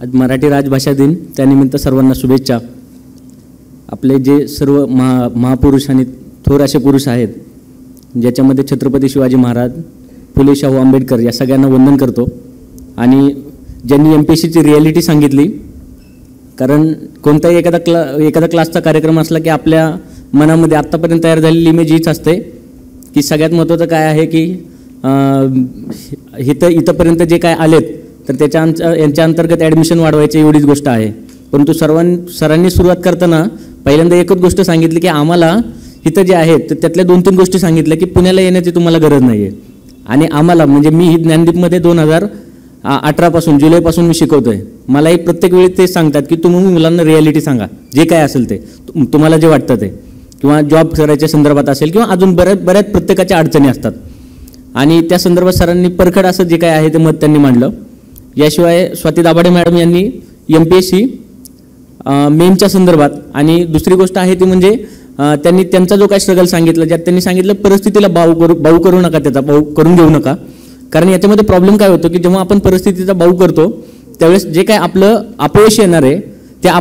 आज मराठी राजभाषा दिन, त्यानिमित्त सर्वांना शुभेच्छा। आपले जे सर्व महापुरुष आणि थोर असे पुरुष आहेत, ज्याच्यामध्ये छत्रपती शिवाजी महाराज, फुले शाहू आंबेडकर या सगळ्यांना वंदन करतो। आणि ज्यांनी MPSCची रिॲलिटी सांगितली, कारण कोणताही एखादा क्लासचा कार्यक्रम असला की आपल्या मनामध्ये आत्तापर्यंत तयार झालेली इमेज हीच असते की सगळ्यात महत्त्वाचं काय आहे की इथंपर्यंत जे काय आलेत तर यांच्या अंतर्गत ॲडमिशन वाढवायची एवढीच गोष्ट आहे। परंतु सरांनी सुरुवात करताना पहिल्यांदा एकच गोष्ट सांगितली की आम्हाला इथं जे आहेत तर त्यातल्या 2-3 गोष्टी सांगितल्या की पुण्याला येण्याची तुम्हाला गरज नाही आहे। आणि आम्हाला म्हणजे मी ही ज्ञानदीपमध्ये 2018 जुलैपासून मी शिकवतोय। मलाही प्रत्येक वेळी ते सांगतात की तुम्ही मुलांना रिॲलिटी सांगा, जे काय असेल ते तुम्हाला जे वाटतं ते, किंवा जॉब करायच्या संदर्भात असेल किंवा अजून बऱ्याच प्रत्येकाच्या अडचणी असतात। आणि त्या संदर्भात सरांनी परखड असं जे काय आहे ते मत त्यांनी मांडलं। याशिवाय स्वाती दाभाडे मॅडम यांनी MPSC मेनच्या संदर्भात, आणि दुसरी गोष्ट आहे ती म्हणजे त्यांनी त्यांचा जो काय स्ट्रगल सांगितलं, ज्यात त्यांनी सांगितलं परिस्थितीला बाऊ करू नका, त्याचा बाऊ करून घेऊ नका। कारण याच्यामध्ये प्रॉब्लेम काय होतो की जेव्हा आपण परिस्थितीचा बाऊ करतो त्यावेळेस जे काय आपलं अपयश येणार आहे त्या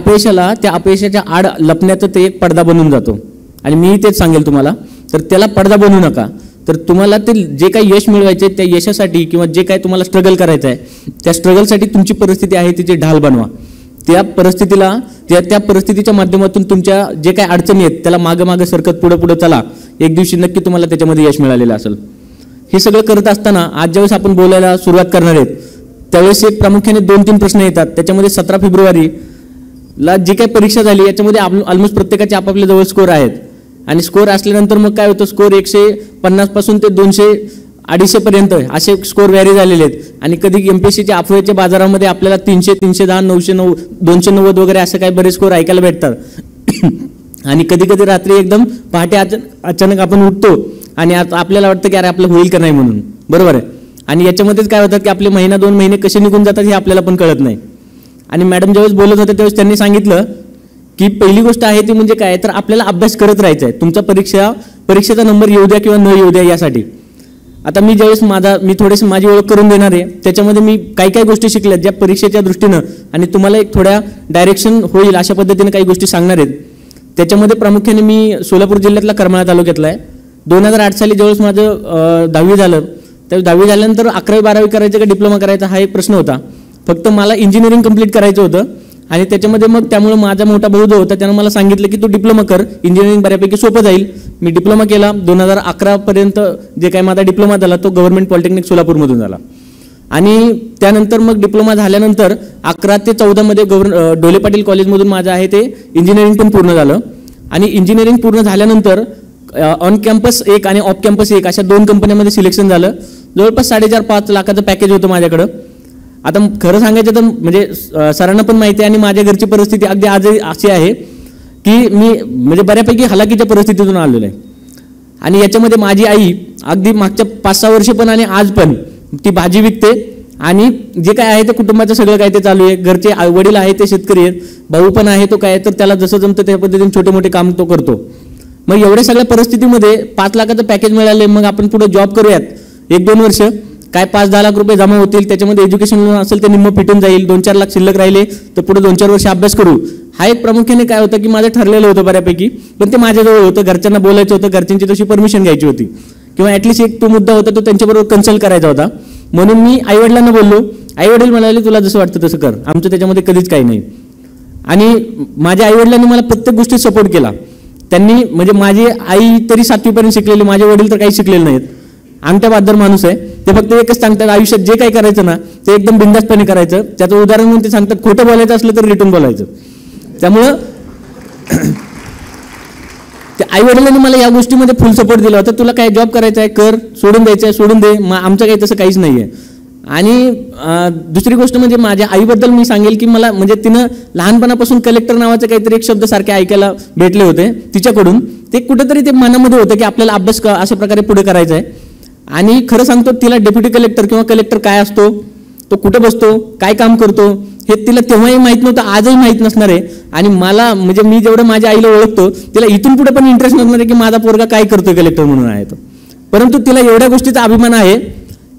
अपयशाच्या आड लपण्याचं ते एक पडदा बनून जातो। आणि मी तेच सांगेल तुम्हाला, तर त्याला पडदा बनवू नका। तर तुम्हाला ते जे काही यश मिळवायचे त्या यशासाठी किंवा जे काय तुम्हाला स्ट्रगल करायचं आहे त्या स्ट्रगलसाठी तुमची परिस्थिती आहे तिची ढाल बनवा। त्या परिस्थितीच्या माध्यमातून तुमच्या जे काही अडचणी आहेत त्याला मागं सरकत पुढे चला, एक दिवशी नक्की तुम्हाला त्याच्यामध्ये यश मिळालेलं असेल। हे सगळं करत असताना आज ज्यावेळेस आपण बोलायला सुरुवात करणार आहेत त्यावेळेस एक प्रामुख्याने 2-3 प्रश्न येतात। त्याच्यामध्ये 17 फेब्रुवारीला जी काही परीक्षा झाली याच्यामध्ये ऑलमोस्ट प्रत्येकाचे आपापले जवळ स्कोर आहेत, आणि स्कोर असल्यानंतर मग काय होतं, स्कोर 150 पासून ते 200-250 पर्यंत असे स्कोर व्हॅरी झालेले आहेत। आणि कधी MPSCच्या अफवेच्या बाजारामध्ये आपल्याला 300, 310, 900, 290 वगैरे असं काही बरेच स्कोर ऐकायला भेटतात। आणि कधी रात्री एकदम पहाटे अचानक आपण उठतो आणि आपल्याला वाटतं की अरे आपलं होईल का नाही म्हणून, बरोबर आहे। आणि याच्यामध्येच काय होतं की आपले 1-2 महिने कसे निघून जातात हे आपल्याला पण कळत नाही। आणि मॅडम ज्यावेळेस बोलत होते त्यावेळेस त्यांनी सांगितलं की पहिली गोष्ट आहे ती म्हणजे काय, तर आपल्याला अभ्यास करत राहायचा आहे, तुमचा परीक्षेचा नंबर येऊ द्या किंवा न येऊ द्या यासाठी। आता मी ज्यावेळेस मी थोडीशी माझी ओळख करून देणार आहे, त्याच्यामध्ये मी काही गोष्टी शिकल्यात ज्या परीक्षेच्या दृष्टीनं आणि तुम्हाला एक थोड्या डायरेक्शन होईल अशा पद्धतीने काही गोष्टी सांगणार आहेत। त्याच्यामध्ये प्रामुख्याने मी सोलापूर जिल्ह्यातला करमाळा तालुक्यातला आहे। 2008 साली ज्यावेळेस माझं 10वी झालं त्यावेळेस 10वी झाल्यानंतर 11वी-12वी करायचं का डिप्लोमा करायचा हा एक प्रश्न होता। फक्त मला इंजिनिअरिंग कंप्लीट करायचं होतं, आणि त्याच्यामध्ये मग त्यामुळे माझा मोठा भाऊ जो होता त्यानं मला सांगितलं की तू डिप्लोमा कर, इंजिनिअरिंग बऱ्यापैकी सोपं जाईल। मी डिप्लोमा केला। 2011 पर्यंत जे काय माझा डिप्लोमा झाला तो गव्हर्नमेंट पॉलिटेक्निक सोलापूरमधून झाला। आणि त्यानंतर मग डिप्लोमा झाल्यानंतर 11 ते 14 मध्ये डोले पाटील कॉलेजमधून माझं आहे ते इंजिनिअरिंग पण पूर्ण झालं। आणि इंजिनिअरिंग पूर्ण झाल्यानंतर ऑन कॅम्पस 1 आणि ऑफ कॅम्पस 1 अशा 2 कंपन्यांमध्ये सिलेक्शन झालं। जवळपास 4.5-5 लाखाचं पॅकेज होतं माझ्याकडं। आता खरं सांगायचं तर म्हणजे सरांना पण माहिती आहे आणि माझ्या घरची परिस्थिती अगदी आजही अशी आहे की मी म्हणजे बऱ्यापैकी हलाखीच्या परिस्थितीतून आलेलो आहे। आणि याच्यामध्ये माझी आई अगदी मागच्या 5-6 वर्ष पण आणि आज पण ती भाजी विकते, आणि जे काय आहे ते कुटुंबाचं सगळं काय ते चालू आहे। घरचे वडील आहे ते शेतकरी आहेत, भाऊ पण आहे तो काय तर त्याला जसं जमतं त्या पद्धतीने छोटे मोठे काम तो करतो। मग एवढ्या सगळ्या परिस्थितीमध्ये 5 लाखाचं पॅकेज मिळाले, मग आपण पुढे जॉब करूयात 1-2 वर्ष, काय 5-10 लाख रुपये जमा होतील, त्याच्यामध्ये एज्युकेशन लोन असेल तर निम्म फिटून जाईल, 2-4 लाख शिल्लक राहिले तर पुढे 2-4 वर्ष अभ्यास करू। हा एक प्रामुख्याने काय होतं की माझं ठरलेलं होतं बऱ्यापैकी, पण ते माझ्याजवळ होतं, घरच्यांना बोलायचं होतं, घरच्यांची तशी परमिशन घ्यायची होती, किंवा ॲटलिस्ट एक तो मुद्दा होता तो त्यांच्याबरोबर कन्सल्ट करायचा होता। म्हणून मी आईवडिलांना बोललो, आईवडील म्हणाले तुला जसं वाटतं तसं कर, आमचं त्याच्यामध्ये कधीच काही नाही। आणि माझ्या आईवडिलांनी मला प्रत्येक गोष्टीत सपोर्ट केला। त्यांनी म्हणजे माझी आई तरी 7वी पर्यंत शिकलेली, माझे वडील तर काही शिकलेले नाहीत, आमच्या बहादर माणूस आहे। ते फक्त एकच सांगतात आयुष्यात जे काही करायचं ना ते एकदम बिंदासपणे करायचं। त्याचं उदाहरण म्हणून ते सांगतात खोटं बोलायचं असलं तर रिटर्न बोलायचं। त्यामुळं ते आईवडिलांनी मला या गोष्टीमध्ये फुल सपोर्ट दिला होता, तुला काय जॉब करायचा आहे कर, सोडून द्यायचं आहे सोडून दे, आमचं काही तसं काहीच नाही आहे। आणि दुसरी गोष्ट म्हणजे माझ्या आईबद्दल मी सांगेल की मला म्हणजे तिनं लहानपणापासून कलेक्टर नावाचे काहीतरी एक शब्द सारखे ऐकायला भेटले होते तिच्याकडून, ते कुठेतरी ते मनामध्ये होतं की आपल्याला अभ्यास अशा प्रकारे पुढे करायचा आहे। आणि खरं सांगतो तिला डेप्युटी कलेक्टर किंवा कलेक्टर काय असतो, तो कुठे बसतो, काय काम करतो हे तिला तेव्हाही माहीत नव्हतं, आजही माहीत नसणार आहे। आणि मला म्हणजे मी जेवढं माझ्या आईला ओळखतो तिला इथून पुढे पण इंटरेस्ट नसणार आहे की माझा पोरगा काय करतोय कलेक्टर म्हणून आहे तो। परंतु तिला एवढ्या गोष्टीचा अभिमान आहे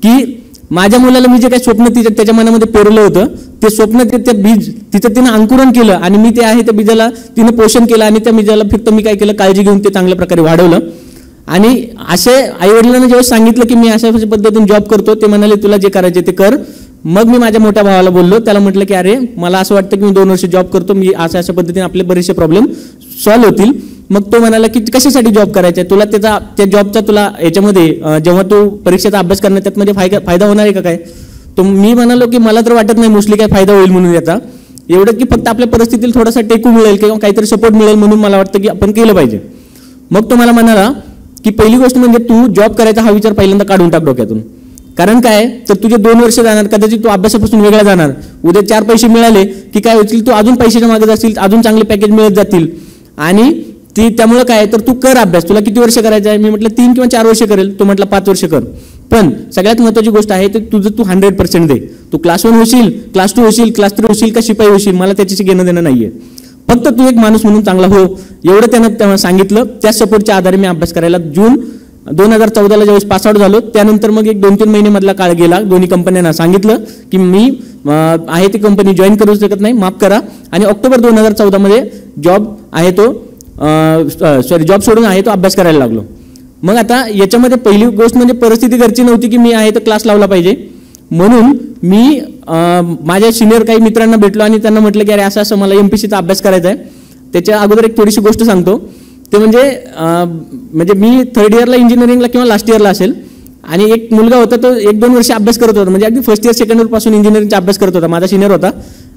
की माझ्या मुलाला मी जे काही स्वप्न त्याच्या मनामध्ये पेरलं होतं ते स्वप्न त्या बीज तिचं तिनं अंकुरण केलं आणि मी ते आहे त्या बीजाला तिनं पोषण केलं आणि त्या बीजाला फक्त मी काय केलं काळजी घेऊन ते चांगल्या प्रकारे वाढवलं. आणि असे आईवडिलांना जेव्हा सांगितलं की मी अशा पद्धतीने जॉब करतो ते म्हणाले तुला जे करायचे ते कर. मग मी माझ्या मोठ्या भावाला बोललो, त्याला म्हटलं की अरे मला असं वाटतं की मी 2 वर्ष जॉब करतो, मी अशा पद्धतीने आपले बरेचसे प्रॉब्लेम सॉल्व्ह होतील. मग तो म्हणाला की कशासाठी जॉब करायचा आहे तुला, त्या जॉबचा तुला याच्यामध्ये जेव्हा तू परीक्षेचा अभ्यास करणार त्यात म्हणजे फायदा होणार आहे का काय. तो मी म्हणालो की मला तर वाटत नाही मोस्टली काय फायदा होईल म्हणून याचा, एवढं की फक्त आपल्या परिस्थितीला थोडासा टेकू मिळेल किंवा काहीतरी सपोर्ट मिळेल म्हणून मला वाटतं की आपण केलं पाहिजे. मग तो मला म्हणाला की पहिली गोष्ट म्हणजे तू जॉब करायचा हा विचार पहिल्यांदा काढून टाक डोक्यातून. कारण काय तर तुझे 2 वर्ष जाणार, कदाचित तू अभ्यासापासून वेगळा जाणार, उद्या 4 पैसे मिळाले की काय होतील, तू अजून पैशाच्या मागे जाशील, अजून चांगले पॅकेज मिळत जातील. आणि त्यामुळे काय तर तू कर अभ्यास, तुला किती वर्ष करायचं आहे. मी म्हटलं 3 किंवा 4 वर्ष करेल. तो म्हटला 5 वर्ष कर. पण सगळ्यात महत्त्वाची गोष्ट आहे तर तुझं तू 100% दे. तू क्लास 1 होशील, क्लास 2 होशील, क्लास 3 होशील का शिपाई होशील मला त्याच्याशी घेणं देणं नाहीये. फक्त तू एक माणूस म्हणून चांगला हो एवढं त्यानं सांगितलं. त्या सपोर्टच्या आधारे मी अभ्यास करायला जून 2014ला ज्यावेळेस पासआउट झालो त्यानंतर मग एक 2-3 महिने मधला काळ गेला. दोन्ही कंपन्यांना सांगितलं की मी आहे ती कंपनी जॉईन करू शकत नाही, माफ करा. आणि ऑक्टोबर 2014मध्ये जॉब आहे तो जॉब सोडून आहे तो अभ्यास करायला लागलो. मग आता याच्यामध्ये पहिली गोष्ट म्हणजे परिस्थिती घरची नव्हती की मी आहे तर क्लास लावला पाहिजे, म्हणून मी माझ्या सिनियर काही मित्रांना भेटलो आणि त्यांना म्हटलं की अरे असं असं मला MPSCचा अभ्यास करायचा आहे. त्याच्या अगोदर एक थोडीशी गोष्ट सांगतो. ते म्हणजे मी 3rd इयरला इंजिनिअरिंगला किंवा लास्ट इयरला असेल आणि एक मुलगा होता तो 1-2 वर्ष अभ्यास करत होता, म्हणजे अगदी फर्स्ट इयर सेकंड इयर पासून इंजिनिअरिंगचा अभ्यास करत होता, माझा सिनियर होता.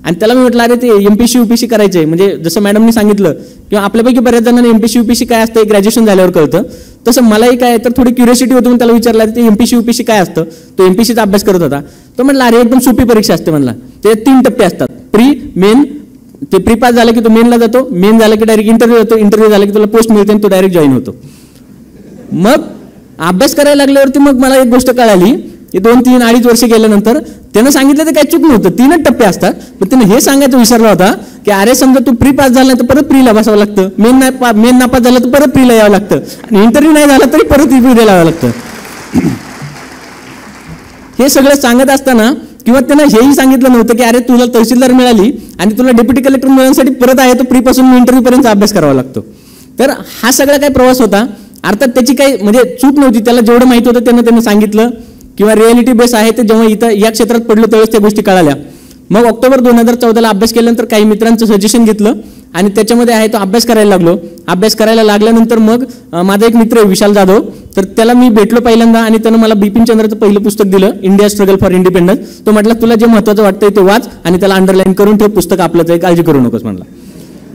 आणि त्याला मी म्हटलं अरे ते MPSC UPSC करायचं आहे, म्हणजे जसं मॅडमनी सांगितलं किंवा आपल्यापैकी बऱ्याच जणांना MPSC UPSC काय असतं ग्रॅज्युएशन झाल्यावर कळतं, तसं मलाही काय तर थोडी क्युरियोसिटी होती म्हणून त्याला विचारलं ते MPSC UPSC काय असतं. तो MPSCचा अभ्यास करत होता. तो म्हटला अरे एकदम सोपी परीक्षा असते म्हणला, ते 3 टप्पे असतात, प्री मेन. ते प्री पास झालं की तो मेनला जातो, मेन झालं की डायरेक्ट इंटरव्ह्यू होतो, इंटरव्ह्यू झालं की तुला पोस्ट मिळते आणि तो डायरेक्ट जॉईन होतो. मग अभ्यास करायला लागल्यावरती मग मला एक गोष्ट कळाली की 2-3-2.5 वर्ष गेल्यानंतर त्यानं सांगितलं ते काही चूक नव्हतं, 3च टप्पे असतात. पण त्यानं हे सांगायचं विसरला होता की अरे समजा तू प्री पास झाला तर परत प्रीला बसावं लागतं, मेन नापास झाला तर परत प्रीला यावं लागतं आणि इंटरव्ह्यू नाही झाला तरी परत प्रीला यावं लागतं. हे सगळं सांगत असताना किंवा त्यांना हेही सांगितलं नव्हतं की अरे तुला तहसीलदार मिळाली आणि तुला डेप्युटी कलेक्टर मिळण्यासाठी परत आहे तो प्रीपासून इंटरव्ह्यूपर्यंत अभ्यास करावा लागतो. तर हा सगळा काही प्रवास होता. अर्थात त्याची काही म्हणजे चूक नव्हती, त्याला जेवढं माहिती होतं त्यांना सांगितलं किंवा रिॲलिटी बेस आहे ते जेव्हा इथं या क्षेत्रात पडलो त्यावेळेस त्या गोष्टी कळाल्या. मग ऑक्टोबर 2014ला अभ्यास केल्यानंतर काही मित्रांचं सजेशन घेतलं आणि त्याच्यामध्ये आहे तो अभ्यास करायला लागलो. अभ्यास करायला लागल्यानंतर मग माझा एक मित्र आहे विशाल जाधव, तर त्याला मी भेटलो पहिल्यांदा आणि त्यानं मला बिपिन चंद्राचं पहिलं पुस्तक दिलं, इंडिया स्ट्रगल फॉर इंडिपेंडन्स. तो म्हटला तुला जे महत्त्वाचं वाटतंय ते वाच आणि त्याला अंडरलाईन करून ते पुस्तक आपलंच आहे, काळजी करू नकोस म्हणला.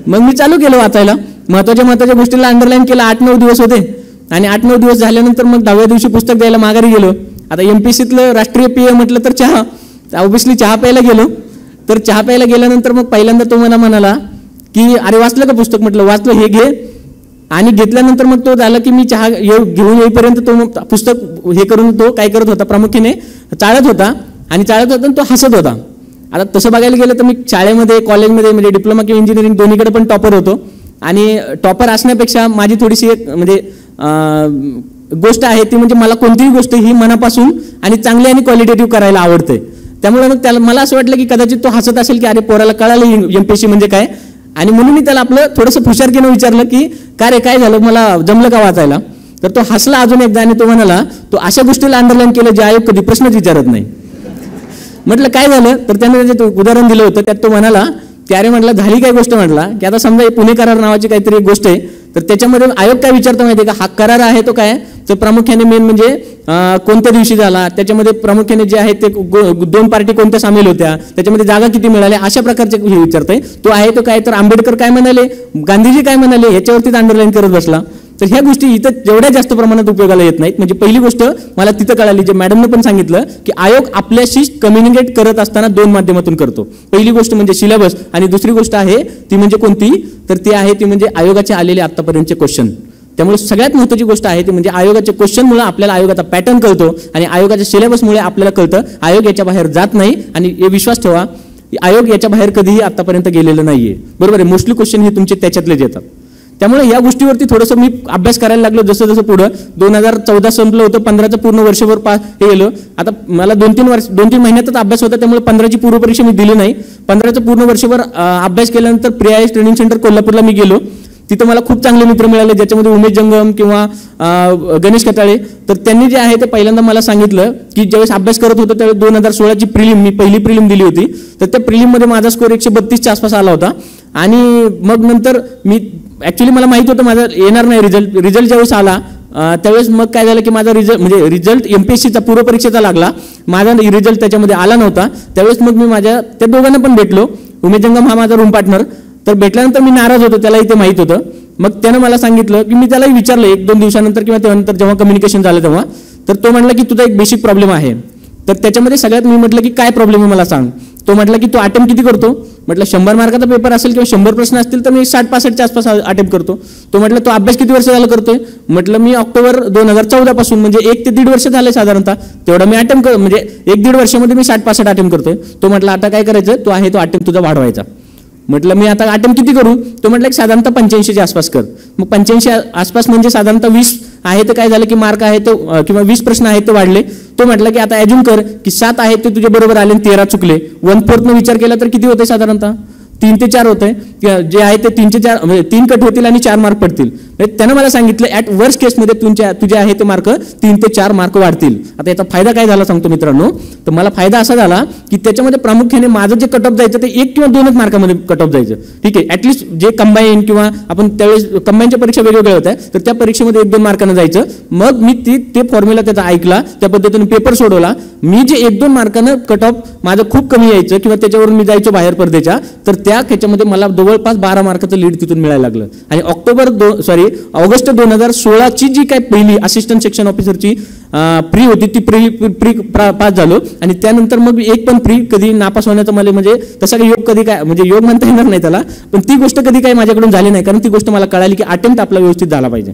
मग मी चालू केलं वाचायला, महत्त्वाच्या गोष्टीला अंडरलाईन केलं. 8-9 दिवस होते आणि 8-9 दिवस झाल्यानंतर मग 10व्या दिवशी पुस्तक द्यायला माघारी गेलो. आता MPSCतलं राष्ट्रीय पेय म्हटलं तर चहा, ऑब्व्हियसली चहा प्यायला गेलो. तर चहा प्यायला गेल्यानंतर मग पहिल्यांदा तो मला म्हणाला की अरे वाचलं का पुस्तक, म्हटलं वाचलं, हे घे. आणि घेतल्यानंतर मग तो झाला की मी चहा घेऊन येईपर्यंत तो पुस्तक हे करून तो काय करत होता, प्रामुख्याने चाळत होता आणि तो हसत होता. आता तसं बघायला गेलं तर मी शाळेमध्ये कॉलेजमध्ये म्हणजे डिप्लोमा किंवा इंजिनिअरिंग दोन्हीकडे पण टॉपर होतो आणि टॉपर असण्यापेक्षा माझी थोडीशी एक म्हणजे गोष्ट आहे ती म्हणजे मला कोणतीही गोष्ट ही मनापासून आणि चांगली आणि क्वालिटेटिव्ह करायला आवडते. त्यामुळे मग त्याला मला असं वाटलं की कदाचित तो हसत असेल की अरे पोराला कळालं MPSC म्हणजे काय, आणि म्हणून मी त्याला आपलं थोडंसं हुशारकीनं विचारलं की काय रे काय झालं, मला जमलं का वाचायला. तर तो हसला अजून एकदा आणि तो म्हणाला तो अशा गोष्टीला अंडरलाईन केलं जे आयोग कधी प्रश्नच विचारत नाही. म्हटलं काय झालं, तर त्याने जे उदाहरण दिलं होतं त्यात तो म्हणाला की अरे म्हटलं झाली काय गोष्ट, म्हटला की आता समजा पुणे करार नावाची काहीतरी एक गोष्ट आहे, तर त्याच्यामध्ये आयोग काय विचारतो माहिती आहे का, हा करार आहे तो काय, तर प्रामुख्याने मेन म्हणजे कोणत्या दिवशी झाला, त्याच्यामध्ये प्रामुख्याने जे आहे ते 2 पार्टी कोणत्या सामील होत्या, त्याच्यामध्ये जागा किती मिळाल्या, अशा प्रकारचे हे विचारतंय. तो आहे तो काय, तर आंबेडकर काय म्हणाले, गांधीजी काय म्हणाले, ह्याच्यावरतीच अंडरलाईन करत बसला. तर ह्या गोष्टी इथं जेवढ्या जास्त प्रमाणात उपयोगाला येत नाहीत. म्हणजे पहिली गोष्ट मला तिथं कळाली, जे मॅडमने पण सांगितलं की आयोग आपल्याशी कम्युनिकेट करत असताना 2 माध्यमातून करतो. पहिली गोष्ट म्हणजे सिलेबस आणि दुसरी गोष्ट आहे ती म्हणजे कोणती, तर ती आहे ती म्हणजे आयोगाचे आलेले आतापर्यंतचे क्वेश्चन. त्यामुळे सगळ्यात महत्त्वाची गोष्ट आहे ती म्हणजे आयोगाच्या क्वेश्चनमुळे आपल्याला आयोगाचा पॅटर्न कळतो आणि आयोगाच्या सिलेबसमुळे आपल्याला कळतं आयोग याच्या बाहेर जात नाही. आणि हे विश्वास ठेवा, आयोग याच्या बाहेर कधीही आतापर्यंत गेलेलं नाहीये, बरोबर आहे. मोस्टली क्वेश्चन हे तुमचे त्याच्यातलेच येतात. त्यामुळे या गोष्टीवरती थोडंसं मी अभ्यास करायला लागलो जसं जसं पुढं. 2014 संपलं होतं, 15चं पूर्ण वर्षभर हे गेलो. आता मला 2-3 महिन्यातच अभ्यास होता, त्यामुळे 15ची पूर्वपरीक्षा मी दिली नाही. 15चं पूर्ण वर्षभर अभ्यास केल्यानंतर प्रियाएस ट्रेनिंग सेंटर कोल्हापूरला मी गेलो. तिथं मला खूप चांगले मित्र मिळाले, ज्याच्यामध्ये उमेश जंगम किंवा गणेश कटाळे. तर त्यांनी जे आहे ते पहिल्यांदा मला सांगितलं की ज्यावेळेस अभ्यास करत होतो त्यावेळेस 2016ची प्रिलिम, मी पहिली प्रिलिम दिली होती, तर त्या प्रिलिममध्ये माझा स्कोर 132च्या आसपास आला होता. आणि मग नंतर मी ॲक्च्युली मला माहित होतं माझा येणार नाही रिझल्ट ज्यावेळेस आला त्यावेळेस मग काय झालं की माझा रिझल्ट MPSCचा पूर्वपरीक्षेचा लागला, माझा रिझल्ट त्याच्यामध्ये आला नव्हता. त्यावेळेस मग मी माझ्या त्या दोघांना पण भेटलो. उमेश जंगम हा माझा रूम पार्टनर, तर भेटल्यानंतर मी नाराज होतो, त्यालाही ते माहीत होतं. मग त्यानं मला सांगितलं की मी त्यालाही विचारलं 1-2 दिवसानंतर किंवा त्यानंतर जेव्हा कम्युनिकेशन झालं तेव्हा, तर तो म्हटला की तुझा एक बेसिक प्रॉब्लेम आहे. तर त्याच्यामध्ये सगळ्यात मी म्हटलं की काय प्रॉब्लेम आहे मला सांग. तो म्हटला की तू अटेम्प्ट किती करतो. म्हटलं 100 मार्काचा पेपर असेल किंवा 100 प्रश्न असतील तर मी 60-65च्या आसपास अटेम्प्ट करतो. तो म्हटलं तो अभ्यास किती वर्ष झाला करतोय. म्हटलं मी ऑक्टोबर 2014 पासून, म्हणजे 1 ते 1.5 वर्ष झाले साधारणतः, तेवढा मी अटेम्प्ट म्हणजे 1-1.5 वर्षामध्ये मी 60-65 अटेम्प्ट करतोय. तो म्हटला आता काय करायचं, तो आहे तो अटेम्प्ट तुझा वाढवायचा. म्हटलं मी आता अटेम्प्ट किती करू. तो म्हटलं की साधारणतः 85च्या आसपास कर. मग 85 आसपास म्हणजे साधारणतः 20 आहे तर काय झालं की मार्क आहे तो किंवा 20 प्रश्न आहेत ते वाढले. तो म्हटलं की आता ॲज्युम कर की 7 आहेत ते तुझे बरोबर आले आणि 13 चुकले. 1/4 विचार केला तर किती होते साधारणतः 3 ते 4 होते. जे आहे ते 3 ते 4 म्हणजे 3 कट होतील आणि 4 मार्क पडतील. त्यानं मला सांगितलं ॲट वर्स्ट केसमध्ये तुझे आहे ते मार्क 3 ते 4 मार्क वाढतील. आता याचा फायदा काय झाला सांगतो मित्रांनो. तर मला फायदा असा झाला की त्याच्यामध्ये प्रामुख्याने माझं जे कट ऑफ जायचं ते 1 किंवा 2च मार्कामध्ये कट ऑफ जायचं. ठीक आहे, ॲटलिस्ट जे कंबाईन किंवा आपण त्यावेळेस कंबाईनच्या परीक्षा वेगवेगळ्या होत्या, तर त्या परीक्षेमध्ये 1-2 मार्कानं जायचं. मग मी ते फॉर्म्युला त्याचा ऐकला, त्या पद्धतीने पेपर सोडवला. मी जे 1-2 मार्कानं कट ऑफ माझं खूप कमी यायचं किंवा त्याच्यावरून मी जायचो बाहेर परदेच्या, तर त्याच्यामध्ये मला जवळपास 12 मार्काचं लीड तिथून मिळायला लागलं. आणि ऑगस्ट 2016ची जी काय पहिली असिस्टंट सेक्शन ऑफिसरची प्री होती ती प्री पास झालो. आणि त्यानंतर मग एक पण प्री कधी नापास होण्याचं मला म्हणजे तसा काही योग कधी काय म्हणजे योग म्हणता येणार नाही त्याला, पण ती गोष्ट कधी काही माझ्याकडून झाली नाही, कारण ती गोष्ट मला कळाली की अटेम्प्ट आपला व्यवस्थित झाला पाहिजे.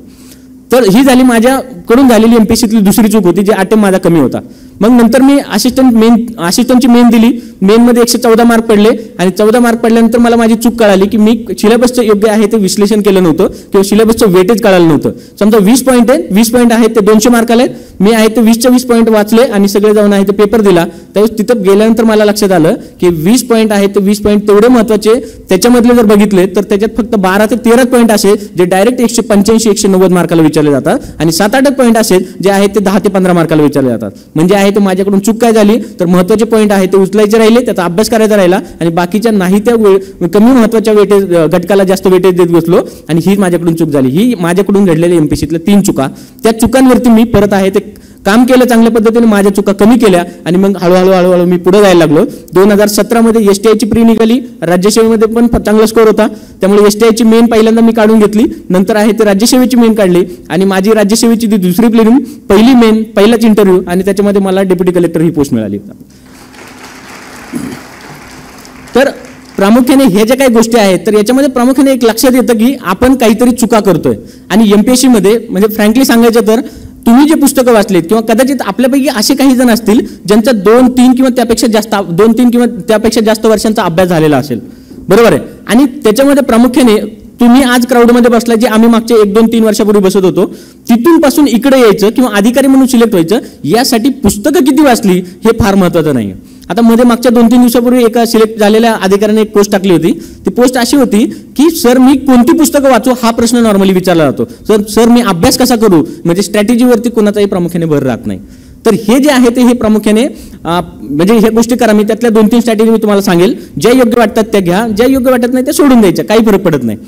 तर ही झाली माझ्याकडून झालेली MPSCतली दुसरी चूक होती, जे अटेम्प्ट माझा कमी होता. मग नंतर मी असिस्टंटची मेन दिली. मेनमध्ये 114 मार्क पडले आणि 14 मार्क पडल्यानंतर मला माझी चूक कळाली की मी सिलेबसचं योग्य आहे ते विश्लेषण केलं नव्हतं किंवा सिलेबसचं वेटेज कळालं नव्हतं. समजा 20 पॉईंट आहे, 20 पॉईंट आहेत ते 200 मार्क आले, मी आहे ते 20च्या 20 पॉईंट वाचले आणि सगळे जाऊन आहे ते पेपर दिला. त्यावेळेस तिथं गेल्यानंतर मला लक्षात आलं की 20 पॉईंट आहेत ते 20 पॉईंट तेवढे महत्त्वाचे, त्याच्यामधले जर बघितले तर त्याच्यात फक्त 12 ते 13 पॉईंट असे जे डायरेक्ट 185-190 मार्काला विचारले जातात आणि 7-8 पॉईंट असे जे आहेत ते 10 ते 15 मार्काला विचारले जातात. म्हणजे आहे ते माझ्याकडून चूक काय झाली तर महत्त्वाचे पॉईंट आहे ते उचलायचे राहिले, त्याचा अभ्यास करायचा राहिला आणि बाकीच्या नाही त्या कमी महत्त्वाच्या वेटेज घटकाला जास्त वेटेज देत बसलो आणि ही माझ्याकडून चूक झाली. ही माझ्याकडून घडलेल्या MPSCतल्या 3 चुका. त्या चुकांवरती मी परत आहे ते काम केलं चांगल्या पद्धतीने, माझ्या चुका कमी केल्या आणि मग हळूहळू मी पुढे जायला लागलो. 2017मध्ये STIची प्री निघाली, राज्यसेवेमध्ये पण चांगला स्कोर होता, त्यामुळे STIची मेन पहिल्यांदा मी काढून घेतली. नंतर आहे ते राज्यसेवेची मेन काढली आणि माझी राज्यसेवेची ती दुसरी प्रिलिम, पहिली मेन, पहिलाच इंटरव्ह्यू आणि त्याच्यामध्ये मला डेप्युटी कलेक्टर ही पोस्ट मिळाली. तर प्रामुख्याने हे ज्या काही गोष्टी आहेत तर याच्यामध्ये प्रामुख्याने एक लक्षात येतं की आपण काहीतरी चुका करतोय. आणि MPSCमध्ये म्हणजे फ्रँकली सांगायचं तर तुम्ही जे पुस्तकं वाचलेत किंवा कदाचित आपल्यापैकी असे काही जण असतील ज्यांचा 2-3 किंवा त्यापेक्षा जास्त वर्षांचा अभ्यास झालेला असेल, बरोबर आहे. आणि त्याच्यामध्ये प्रामुख्याने तुम्ही आज क्राऊडमध्ये बसला, जे आम्ही मागच्या 1-2-3 वर्षापूर्वी बसत होतो, तिथून पासून इकडे यायचं किंवा अधिकारी म्हणून सिलेक्ट व्हायचं, यासाठी पुस्तकं किती वाचली हे फार महत्त्वाचं नाही. आता मध्ये मागच्या 2-3 दिवसापूर्वी एका सिलेक्ट झालेल्या अधिकाऱ्याने एक पोस्ट टाकली होती. ती पोस्ट अशी होती की सर मी कोणती पुस्तकं वाचू हा प्रश्न नॉर्मली विचारला जातो. सर मी अभ्यास कसा करू, म्हणजे स्ट्रॅटेजीवरती कोणाचाही प्रामुख्याने भर राहत नाही. तर हे जे आहे ते हे प्रामुख्याने म्हणजे ह्या गोष्टी करा. मी त्यातल्या 2-3 स्ट्रॅटेजी मी तुम्हाला सांगेल. ज्या योग्य वाटतात त्या घ्या, ज्या योग्य वाटत नाही त्या सोडून द्यायच्या, काही फरक पडत नाही.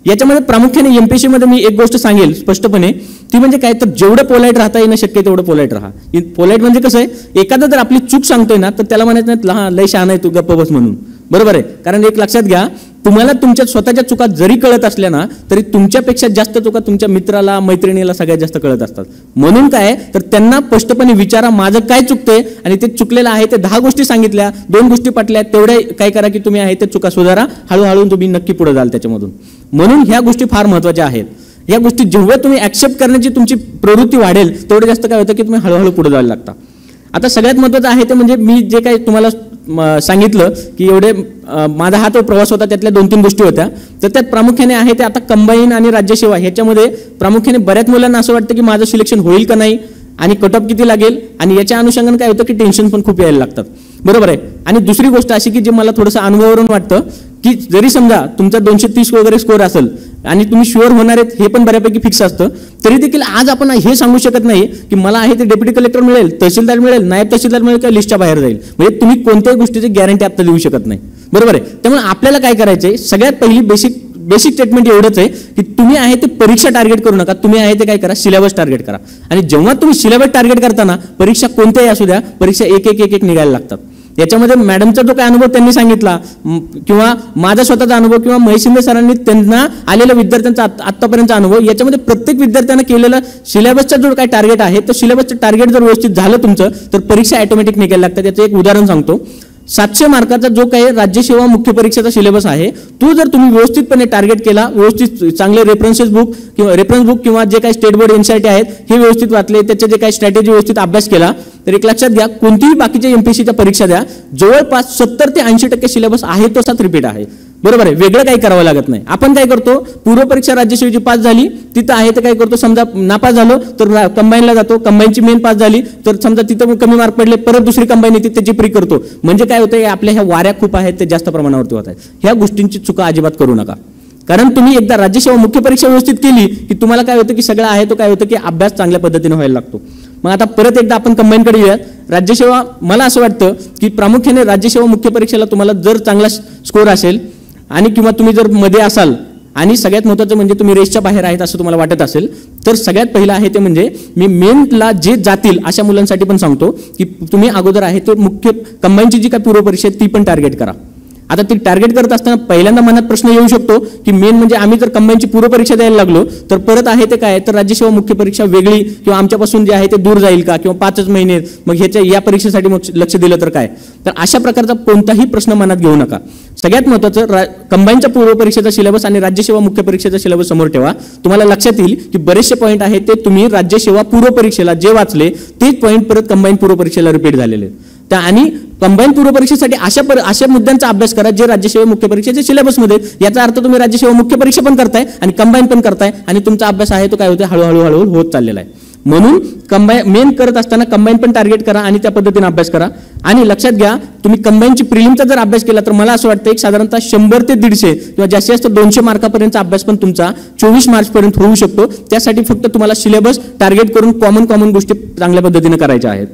याच्यामध्ये प्रामुख्याने MPSCमध्ये मी एक गोष्ट सांगेल स्पष्टपणे, ती म्हणजे काय तर जेवढं पोलाईट राहता येणं शक्य तेवढं पोलाईट राहा. पोलाईट म्हणजे कसं आहे, एखादा जर आपली चूक सांगतोय ना तर त्याला म्हणायचं नाही हा लय शहाणा आहे तू गप्प बस म्हणून, बरोबर आहे. कारण एक लक्षात घ्या, तुम्हाला तुमच्या स्वतःच्या चुका जरी कळत असल्या ना तरी तुमच्यापेक्षा जास्त चुका तुमच्या मित्राला मैत्रिणीला सगळ्यात जास्त कळत असतात. म्हणून काय तर त्यांना स्पष्टपणे विचारा माझं काय चुकतंय आणि ते चुकलेलं आहे ते 10 गोष्टी सांगितल्या, 2 गोष्टी पटल्या, तेवढे काय करा की तुम्ही आहे ते चुका सुधारा, हळूहळू तुम्ही नक्की पुढे जाल त्याच्यामधून. म्हणून ह्या गोष्टी फार महत्त्वाच्या आहेत. या गोष्टी जेव्हा तुम्ही ऍक्सेप्ट करण्याची तुमची प्रवृत्ती वाढेल तेवढं जास्त काय होतं की तुम्ही हळूहळू पुढे जायला लागता. आता सगळ्यात महत्त्वाचं आहे ते म्हणजे मी जे काही तुम्हाला सांगितलं की एवढे माझा हा तो प्रवास होता, त्यातल्या 2-3 गोष्टी होत्या. तर त्यात प्रामुख्याने आहे ते आता कंबाईन आणि राज्यसेवा ह्याच्यामध्ये प्रामुख्याने बऱ्याच मुलांना असं वाटतं की माझं सिलेक्शन होईल का नाही आणि कट ऑफ किती लागेल, आणि याच्या अनुषंगाने काय होतं की टेन्शन पण खूप यायला लागतात. बरोबर आहे. आणि दुसरी गोष्ट अशी की जे मला थोडंसं अनुभवावरून वाटतं की जरी समजा तुमचा 230 वगैरे स्कोअर असेल आणि तुम्ही शुअर होणार आहेत हे पण बऱ्यापैकी फिक्स असतं, तरी देखील आज आपण हे सांगू शकत नाही की मला आहे ते डेप्युटी कलेक्टर मिळेल, तहसीलदार मिळेल, नायब तहसीलदार मिळेल किंवा लिस्टच्या बाहेर जाईल. म्हणजे तुम्ही कोणत्याही गोष्टीची गॅरंटी आता देऊ शकत नाही. बरोबर आहे. त्यामुळे आपल्याला काय करायचंय, सगळ्यात पहिली बेसिक स्टेटमेंट एवढंच आहे की तुम्ही आहे ते परीक्षा टार्गेट करू नका, तुम्ही आहे ते काय करा, सिलेबस टार्गेट करा. आणि जेव्हा तुम्ही सिलेबस टार्गेट करताना परीक्षा कोणत्याही असू द्या, परीक्षा एक निघायला लागतात. याच्यामध्ये मॅडमचा जो काय अनुभव त्यांनी सांगितला किंवा माझा स्वतःचा अनुभव किंवा महेश शिंदे सरांनी त्यांना आलेल्या विद्यार्थ्यांचा आत्तापर्यंतचा अनुभव, याच्यामध्ये प्रत्येक विद्यार्थ्यांना केलेला सिलेबसचा जो काय टार्गेट आहे तर सिलेबसचं टार्गेट जर व्यवस्थित झालं तुमचं तर परीक्षा ऑटोमॅटिक निघायला लागतात. याचं एक उदाहरण सांगतो. 700 मार्काचा जो काही राज्यसेवा मुख्य परीक्षेचा सिलेबस आहे तो जर तुम्ही व्यवस्थितपणे टार्गेट केला, व्यवस्थित चांगले रेफरन्स बुक किंवा जे काही स्टेट बोर्ड NCERT आहेत हे व्यवस्थित वाचले, त्याचे जे काही स्ट्रॅटेजी व्यवस्थित अभ्यास केला, तर एक लक्षात घ्या कोणतीही बाकीच्या MPSCच्या परीक्षा द्या, जवळपास 70 ते 80% सिलेबस आहे तसाच रिपीट आहे. बरोबर आहे. वेगळं काही करावं लागत नाही. आपण काय करतो, पूर्व परीक्षा राज्यसेवेची पास झाली तिथं आहे तर काय करतो, समजा नापास झालो तर कंबाईनला जातो, कंबाईनची मेन पास झाली तर समजा तिथं कमी मार्क पडले, परत दुसरी कंबाईन येते त्याची प्री करतो. म्हणजे काय होतं, आपल्या ह्या वाऱ्या खूप आहेत ते जास्त प्रमाणावरती होत आहेत. ह्या गोष्टींची चुका अजिबात करू नका. कारण तुम्ही एकदा राज्यसेवा मुख्य परीक्षा व्यवस्थित केली की तुम्हाला काय होतं की सगळं आहे तो काय होतं की अभ्यास चांगल्या पद्धतीने व्हायला लागतो. मग आता परत एकदा आपण कंबाईनकडे येऊयात. राज्यसेवा, मला असं वाटतं की प्रामुख्याने राज्यसेवा मुख्य परीक्षेला तुम्हाला जर चांगला स्कोअर असेल आणि किंवा तुम्ही जर मध्ये असाल आणि सगळ्यात महत्त्वाचं म्हणजे तुम्ही रेसच्या बाहेर आहेत असं तुम्हाला वाटत असेल तर सगळ्यात पहिलं आहे ते म्हणजे मी मेनला जे जातील अशा मुलांसाठी पण सांगतो की तुम्ही अगोदर आहे ते मुख्य कंबाईनची जी काय पूर्व परीक्षा ती पण टार्गेट करा. आता ती टार्गेट करत असताना पहिल्यांदा मनात प्रश्न येऊ शकतो की मेन म्हणजे आम्ही जर कंबाईनची पूर्व परीक्षा द्यायला लागलो तर परत आहे ते काय तर राज्यसेवा मुख्य परीक्षा वेगळी किंवा आमच्यापासून जे आहे ते दूर जाईल का किंवा 5च महिने मग ह्याच्या या परीक्षेसाठी लक्ष दिलं तर काय. तर अशा प्रकारचा कोणताही प्रश्न मनात घेऊ नका. सगळ्यात महत्त्वाचं कंबाईनच्या पूर्व परीक्षेचा सिलेबस आणि राज्यसेवा मुख्य परीक्षेचा सिलेबस समोर ठेवा. तुम्हाला लक्षात येईल की बरेचसे पॉईंट आहेत ते तुम्ही राज्यसेवा पूर्व परीक्षेला जे वाचले तेच पॉईंट परत कंबाईन पूर्व परीक्षेला रिपीट झालेले. आणि कंबाईन पूर्व परीक्षेसाठी अशा मुद्द्यांचा अभ्यास करा जे राज्यसेवा मुख्य परीक्षेच्या सिलेबसमध्ये. याचा अर्थ तुम्ही राज्यसेवा मुख्य परीक्षा पण करताय आणि कंबाईन पण करताय आणि तुमचा अभ्यास आहे तो काय होतो हळूहळू होत चाललेला आहे. म्हणून मेन करत असताना कंबाईन पण टार्गेट करा आणि त्या पद्धतीने अभ्यास करा. आणि लक्षात घ्या तुम्ही कंबाईनची प्रिलिमचा जर अभ्यास केला तर मला असं वाटतं एक साधारणतः 100 ते 150 किंवा जास्तीत जास्त 200 मार्कापर्यंतचा अभ्यास पण तुमचा 24 मार्चपर्यंत होऊ शकतो. त्यासाठी फक्त तुम्हाला सिलेबस टार्गेट करून कॉमन गोष्टी चांगल्या पद्धतीने करायच्या आहेत.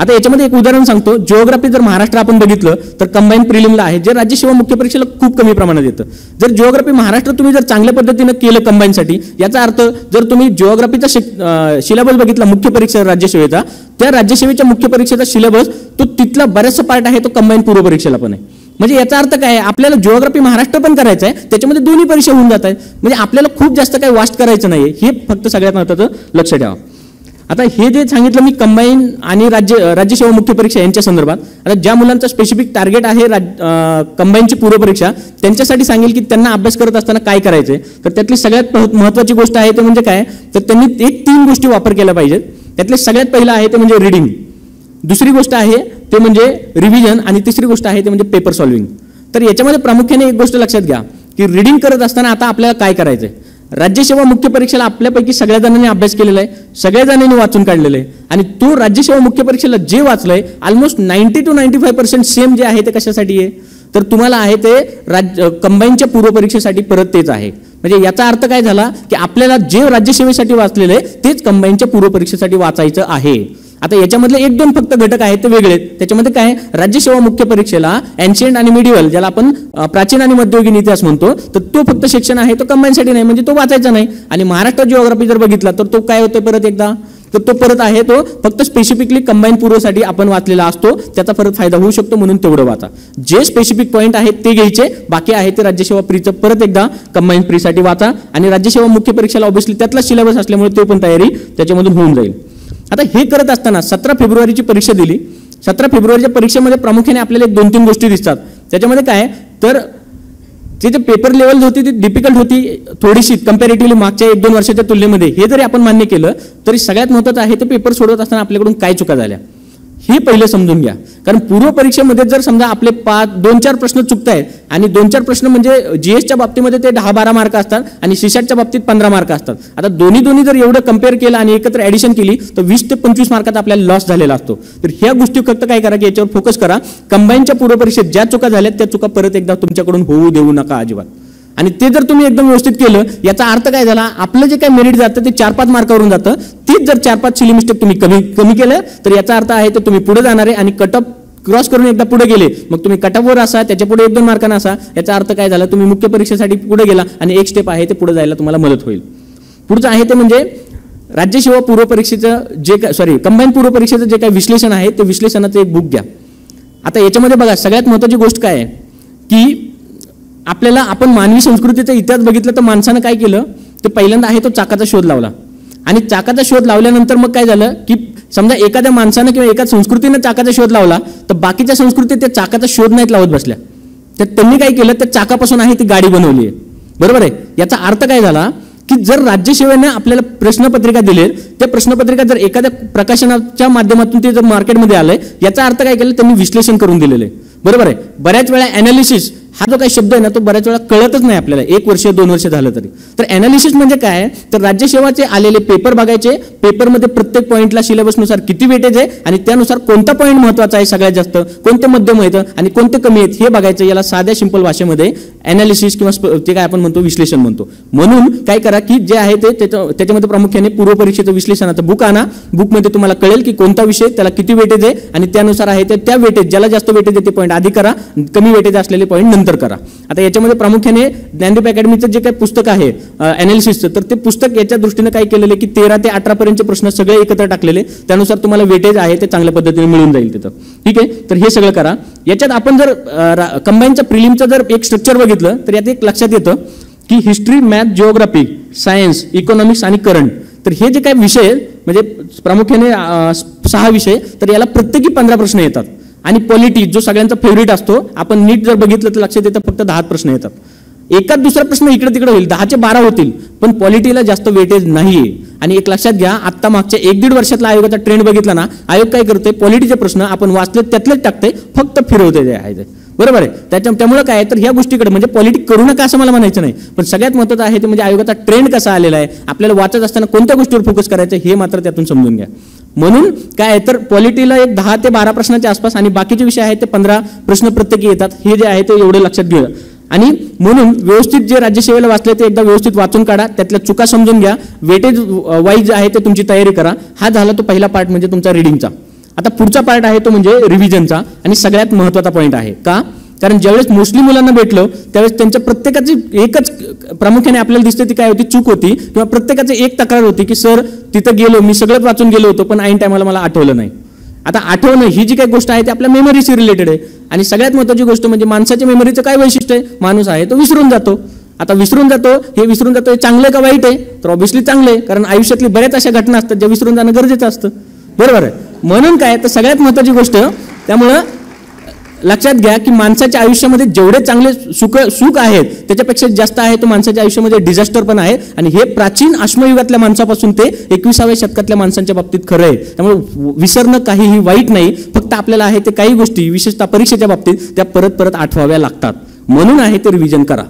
आता याच्यामध्ये एक उदाहरण सांगतो. जिओग्राफी जर महाराष्ट्र आपण बघितलं तर कंबाईन प्रिलिमला आहे जे राज्यसेवा मुख्य परीक्षेला खूप कमी प्रमाणात येतं. जर जिओग्राफी महाराष्ट्र तुम्ही जर चांगल्या पद्धतीने केलं कंबाईनसाठी, याचा अर्थ जर तुम्ही जिओग्राफीचा सिलेबस बघितला मुख्य परीक्षा राज्यसेवेचा, त्या राज्यसेवेच्या मुख्य परीक्षेचा सिलेबस तो तिथला बराचसा पार्ट आहे तो कंबाईन पूर्व परीक्षेला पण आहे. म्हणजे याचा अर्थ काय आहे, आपल्याला जिओग्राफी महाराष्ट्र पण करायचं आहे, त्याच्यामध्ये दोन्ही परीक्षा होऊन जात आहेत. म्हणजे आपल्याला खूप जास्त काही वास्ट करायचं नाही, हे फक्त सगळ्यात महत्त्वाचं लक्ष ठेवा. आता हे जे सांगितलं मी कंबाईन आणि राज्यसेवा मुख्य परीक्षा यांच्या संदर्भात, आता ज्या मुलांचा स्पेसिफिक टार्गेट आहे कंबाईनची पूर्व परीक्षा त्यांच्यासाठी सांगेल की त्यांना अभ्यास करत असताना काय करायचंय. तर त्यातली सगळ्यात महत्त्वाची गोष्ट आहे ते म्हणजे काय, तर त्यांनी 3 गोष्टी वापर केल्या पाहिजेत. त्यातले सगळ्यात पहिलं आहे ते म्हणजे रीडिंग, दुसरी गोष्ट आहे ते म्हणजे रिव्हिजन आणि तिसरी गोष्ट आहे ते म्हणजे पेपर सॉल्व्हिंग. तर याच्यामध्ये प्रामुख्याने एक गोष्ट लक्षात घ्या की रीडिंग करत असताना आता आपल्याला काय करायचंय. राज्यसेवा मुख्य परीक्षेला आपल्यापैकी सगळ्या जणांनी अभ्यास केलेला आहे, सगळ्या जणांनी वाचून काढलेलं आहे आणि तो राज्यसेवा मुख्य परीक्षेला जे वाचलंय ऑलमोस्ट 90 to 95% सेम जे आहे ते कशासाठी आहे तर तुम्हाला आहे ते कंबाईनच्या पूर्व परीक्षेसाठी परत तेच आहे. म्हणजे याचा अर्थ काय झाला की आपल्याला जे राज्यसेवेसाठी वाचलेलं आहे तेच कंबाईनच्या पूर्व परीक्षेसाठी वाचायचं आहे. आता याच्यामधले 1-2 फक्त घटक आहेत ते वेगळे. त्याच्यामध्ये काय, राज्यसेवा मुख्य परीक्षेला एन्शियंट आणि मिडिवल ज्याला आपण प्राचीन आणि मध्ययुगीन इतिहास म्हणतो तर तो फक्त सेक्शन आहे तो कंबाईनसाठी नाही, म्हणजे तो वाचायचा नाही. आणि महाराष्ट्र जिओग्राफी जर बघितला तर तो काय होतं परत एकदा, तर तो परत आहे तो फक्त स्पेसिफिकली कंबाईन पूर्वसाठी आपण वाचलेला असतो, त्याचा परत फायदा होऊ शकतो म्हणून तेवढं वाचा. जे स्पेसिफिक पॉईंट आहेत ते घ्यायचे, बाकी आहे ते राज्यसेवा प्रीचं परत एकदा कंबाईन प्रीसाठी वाचा. आणि राज्यसेवा मुख्य परीक्षेला ऑब्व्हियसली त्यातला सिलेबस असल्यामुळे तो पण तयारी त्याच्यामधून होऊन जाईल. आता हे करत असताना 17 फेब्रुवारीची परीक्षा दिली. 17 फेब्रुवारीच्या परीक्षेमध्ये प्रामुख्याने आपल्याला 2-3 गोष्टी दिसतात. त्याच्यामध्ये काय तर जे पेपर लेवल होती ती डिफिकल्ट होती थोडीशी कंपॅरेटिव्हली मागच्या 1-2 वर्षाच्या तुलनेमध्ये. हे जरी आपण मान्य केलं तरी सगळ्यात महत्त्वाचं आहे ते पेपर सोडवत असताना आपल्याकडून काय चुका झाल्या. हे पहिलं समजून घ्या. कारण पूर्व परीक्षेमध्ये जर समजा आपले 2-4 प्रश्न चुकतायत आणि 2-4 प्रश्न म्हणजे जीएसच्या बाबतीमध्ये ते 10-12 मार्क असतात आणि सीसॅटच्या बाबतीत 15 मार्क असतात. आता दोन्ही जर एवढं कम्पेअर केलं आणि एकत्र ॲडिशन केली तर 20 ते 25 मार्कात आपल्याला लॉस झालेला असतो. तर ह्या गोष्टी फक्त काय करा की याच्यावर फोकस करा. कंबाईनच्या पूर्व परीक्षेत ज्या चुका झाल्यात त्या चुका परत एकदा तुमच्याकडून होऊ देऊ नका अजिबात. आणि ते जर तुम्ही एकदम व्यवस्थित केलं याचा अर्थ काय झाला, आपलं जे काय मेरिट जातं ते 4-5 मार्कावरून जातं. तेच जर 4-5 सिली मिस्टेक तुम्ही कमी केलं तर याचा अर्थ आहे तर तुम्ही पुढे जाणार आहे आणि कट ऑफ क्रॉस करून एकदा पुढे गेले मग तुम्ही कट ऑफवर असा, त्याच्या पुढे 1-2 मार्कांना असा. याचा अर्थ काय झाला, तुम्ही मुख्य परीक्षेसाठी पुढे गेला आणि एक स्टेप आहे ते पुढे जायला तुम्हाला मदत होईल. पुढचं आहे ते म्हणजे राज्य सेवा पूर्व परीक्षेचं जे काय कंबाईन पूर्व परीक्षेचं जे काय विश्लेषण आहे ते विश्लेषणाचं एक बुक घ्या. आता याच्यामध्ये बघा सगळ्यात महत्त्वाची गोष्ट काय आहे की आपल्याला आपण मानवी संस्कृतीचा इतिहास बघितला तर माणसानं काय केलं, ते पहिल्यांदा आहे तो चाकाचा शोध लावला. आणि चाकाचा शोध लावल्यानंतर मग काय झालं की समजा एखाद्या माणसानं किंवा एका संस्कृतीनं चाकाचा शोध लावला तर बाकीच्या संस्कृतीत त्या चाकाचा शोध नाहीत लावत बसल्या. तर त्यांनी काय केलं, त्या चाकापासून आहे ती गाडी बनवली आहे. बरोबर आहे. याचा अर्थ काय झाला की जर राज्यसेवेने आपल्याला प्रश्नपत्रिका दिली, त्या प्रश्नपत्रिका जर एखाद्या प्रकाशनाच्या माध्यमातून ते जर मार्केटमध्ये आलंय याचा अर्थ काय केलं, त्यांनी विश्लेषण करून दिलेलं आहे. बरोबर आहे. बऱ्याच वेळा ॲनालिसिस हा जो काही शब्द आहे ना तो बऱ्याच वेळा कळतच नाही आपल्याला, 1 वर्ष 2 वर्ष झालं तरी. तर ॲनालिसिस म्हणजे काय, तर राज्यसेवाचे आलेले पेपर बघायचे, पेपरमध्ये प्रत्येक पॉईंटला सिलेबसनुसार किती वेटेज आहे आणि त्यानुसार कोणता पॉईंट महत्त्वाचा आहे सगळ्यात जास्त, कोणते मध्यम आहेत आणि कोणते कमी आहेत हे बघायचं. याला साध्या सिंपल भाषेमध्ये ॲनालिसिस किंवा ते काय आपण म्हणतो विश्लेषण म्हणतो. म्हणून काय करा की जे आहे ते त्याच्यामध्ये प्रामुख्याने पूर्व परीक्षेचं विश्लेषणाचं बुक आणा. बुकमध्ये तुम्हाला कळेल की कोणता विषय त्याला किती वेटेज आहे आणि त्यानुसार आहे ते त्या वेटेज, ज्याला जास्त वेटेज आहे ते पॉईंट आधी करा, कमी वेटेज असलेले पॉईंट नंतर करा. आता याच्यामध्ये प्रामुख्याने ज्ञानदीप अकॅडमीचं जे काही पुस्तक आहे ॲनालिसिसचं, तर ते पुस्तक याच्या दृष्टीने काय केलेलं की 13 ते 18 पर्यंतचे प्रश्न सगळे एकत्र टाकलेले, त्यानुसार तुम्हाला वेटेज आहे ते चांगल्या पद्धतीने मिळून जाईल तिथं. ठीक आहे. तर हे सगळं करा. याच्यात आपण जर कंबाईनच्या प्रिलिमचं जर एक स्ट्रक्चर बघितलं तर यात एक लक्षात येतं की history, math, geography, science, economics आणि करंट, तर हे जे काही विषय म्हणजे प्रामुख्याने 6 विषय, तर याला प्रत्येकी 15 प्रश्न येतात. आणि पॉलिटी जो सगळ्यांचा फेवरेट असतो, आपण नीट जर बघितलं तर लक्षात येतं फक्त 10 प्रश्न येतात. एकाच दुसरा प्रश्न इकडे तिकडे होईल, 10चे 12 होतील, पण पॉलिटीला जास्त वेटेज नाहीये. आणि एक लक्षात घ्या, आता मागच्या 1-1.5 वर्षातला आयोगाचा ट्रेंड बघितला ना, आयोग काय करतोय, पॉलिटीचे प्रश्न आपण वाचले त्यातलेच टाकते, फक्त फिरवते जे आहे ते. बरोबर आहे. त्यामुळे काय तर ह्या गोष्टीकडे म्हणजे पॉलिटिक्स करू नका असं मला म्हणायचं नाही, पण सगळ्यात महत्त्वाचं आहे ते म्हणजे आयोगाचा ट्रेंड कसा आलेला आहे, आपल्याला वाचत असताना कोणत्या गोष्टीवर फोकस करायचं हे मात्र त्यातून समजून घ्या. म्हणून काय तर पॉलिटीला एक 10 ते 12 प्रश्नाच्या आसपास आणि बाकीचे विषय आहेत ते 15 प्रश्न प्रत्येकी येतात. हे जे आहे ते एवढं लक्षात घ्या. आणि म्हणून व्यवस्थित जे राज्यसेवेला वाचले ते एकदा व्यवस्थित वाचून काढा, त्यातल्या चुका समजून घ्या, वेटेज वाईज आहे ते तुमची तयारी करा. हा झाला तो पहिला पार्ट म्हणजे तुमचा रिडिंगचा. आता पुढचा पार्ट आहे तो म्हणजे रिव्हिजनचा आणि सगळ्यात महत्त्वाचा पॉईंट आहे. का, कारण ज्यावेळेस मोस्टली मुलांना भेटलं त्यावेळेस त्यांच्या प्रत्येकाची एकच प्रामुख्याने आपल्याला दिसते ती काय होती, चूक होती किंवा प्रत्येकाची एक तक्रार होती की सर तिथं गेलो, मी सगळंच वाचून गेलो होतो पण ऐन टायमाला मला आठवलं नाही. आता आठवणं ही जी काही गोष्ट आहे ती आपल्या मेमरीशी रिलेटेड आहे. आणि सगळ्यात महत्त्वाची गोष्ट म्हणजे माणसाच्या मेमरीचं काय वैशिष्ट्य आहे, माणूस आहे तो विसरून जातो. आता विसरून जातो हे चांगलं का वाईट आहे, तर ऑब्व्हियसली चांगलं आहे, कारण आयुष्यातली बऱ्याच अशा घटना असतात ज्या विसरून जाणं गरजेचं असतं. बरोबर आहे. म्हणून काय तर सगळ्यात महत्त्वाची गोष्ट, त्यामुळं लक्षात घ्या की माणसाच्या आयुष्यामध्ये जेवढे चांगले सुख आहेत त्याच्यापेक्षा जास्त आहे तो माणसाच्या आयुष्यामध्ये डिझास्टर पण आहे. आणि हे प्राचीन अश्मयुगातल्या माणसापासून ते 21व्या शतकातल्या माणसांच्या बाबतीत खरं आहे. त्यामुळे विसरणं काहीही वाईट नाही, फक्त आपल्याला आहे ते काही गोष्टी विशेषतः परीक्षेच्या बाबतीत त्या परत परत आठवाव्या लागतात. म्हणून आहे ते रिव्हिजन करा.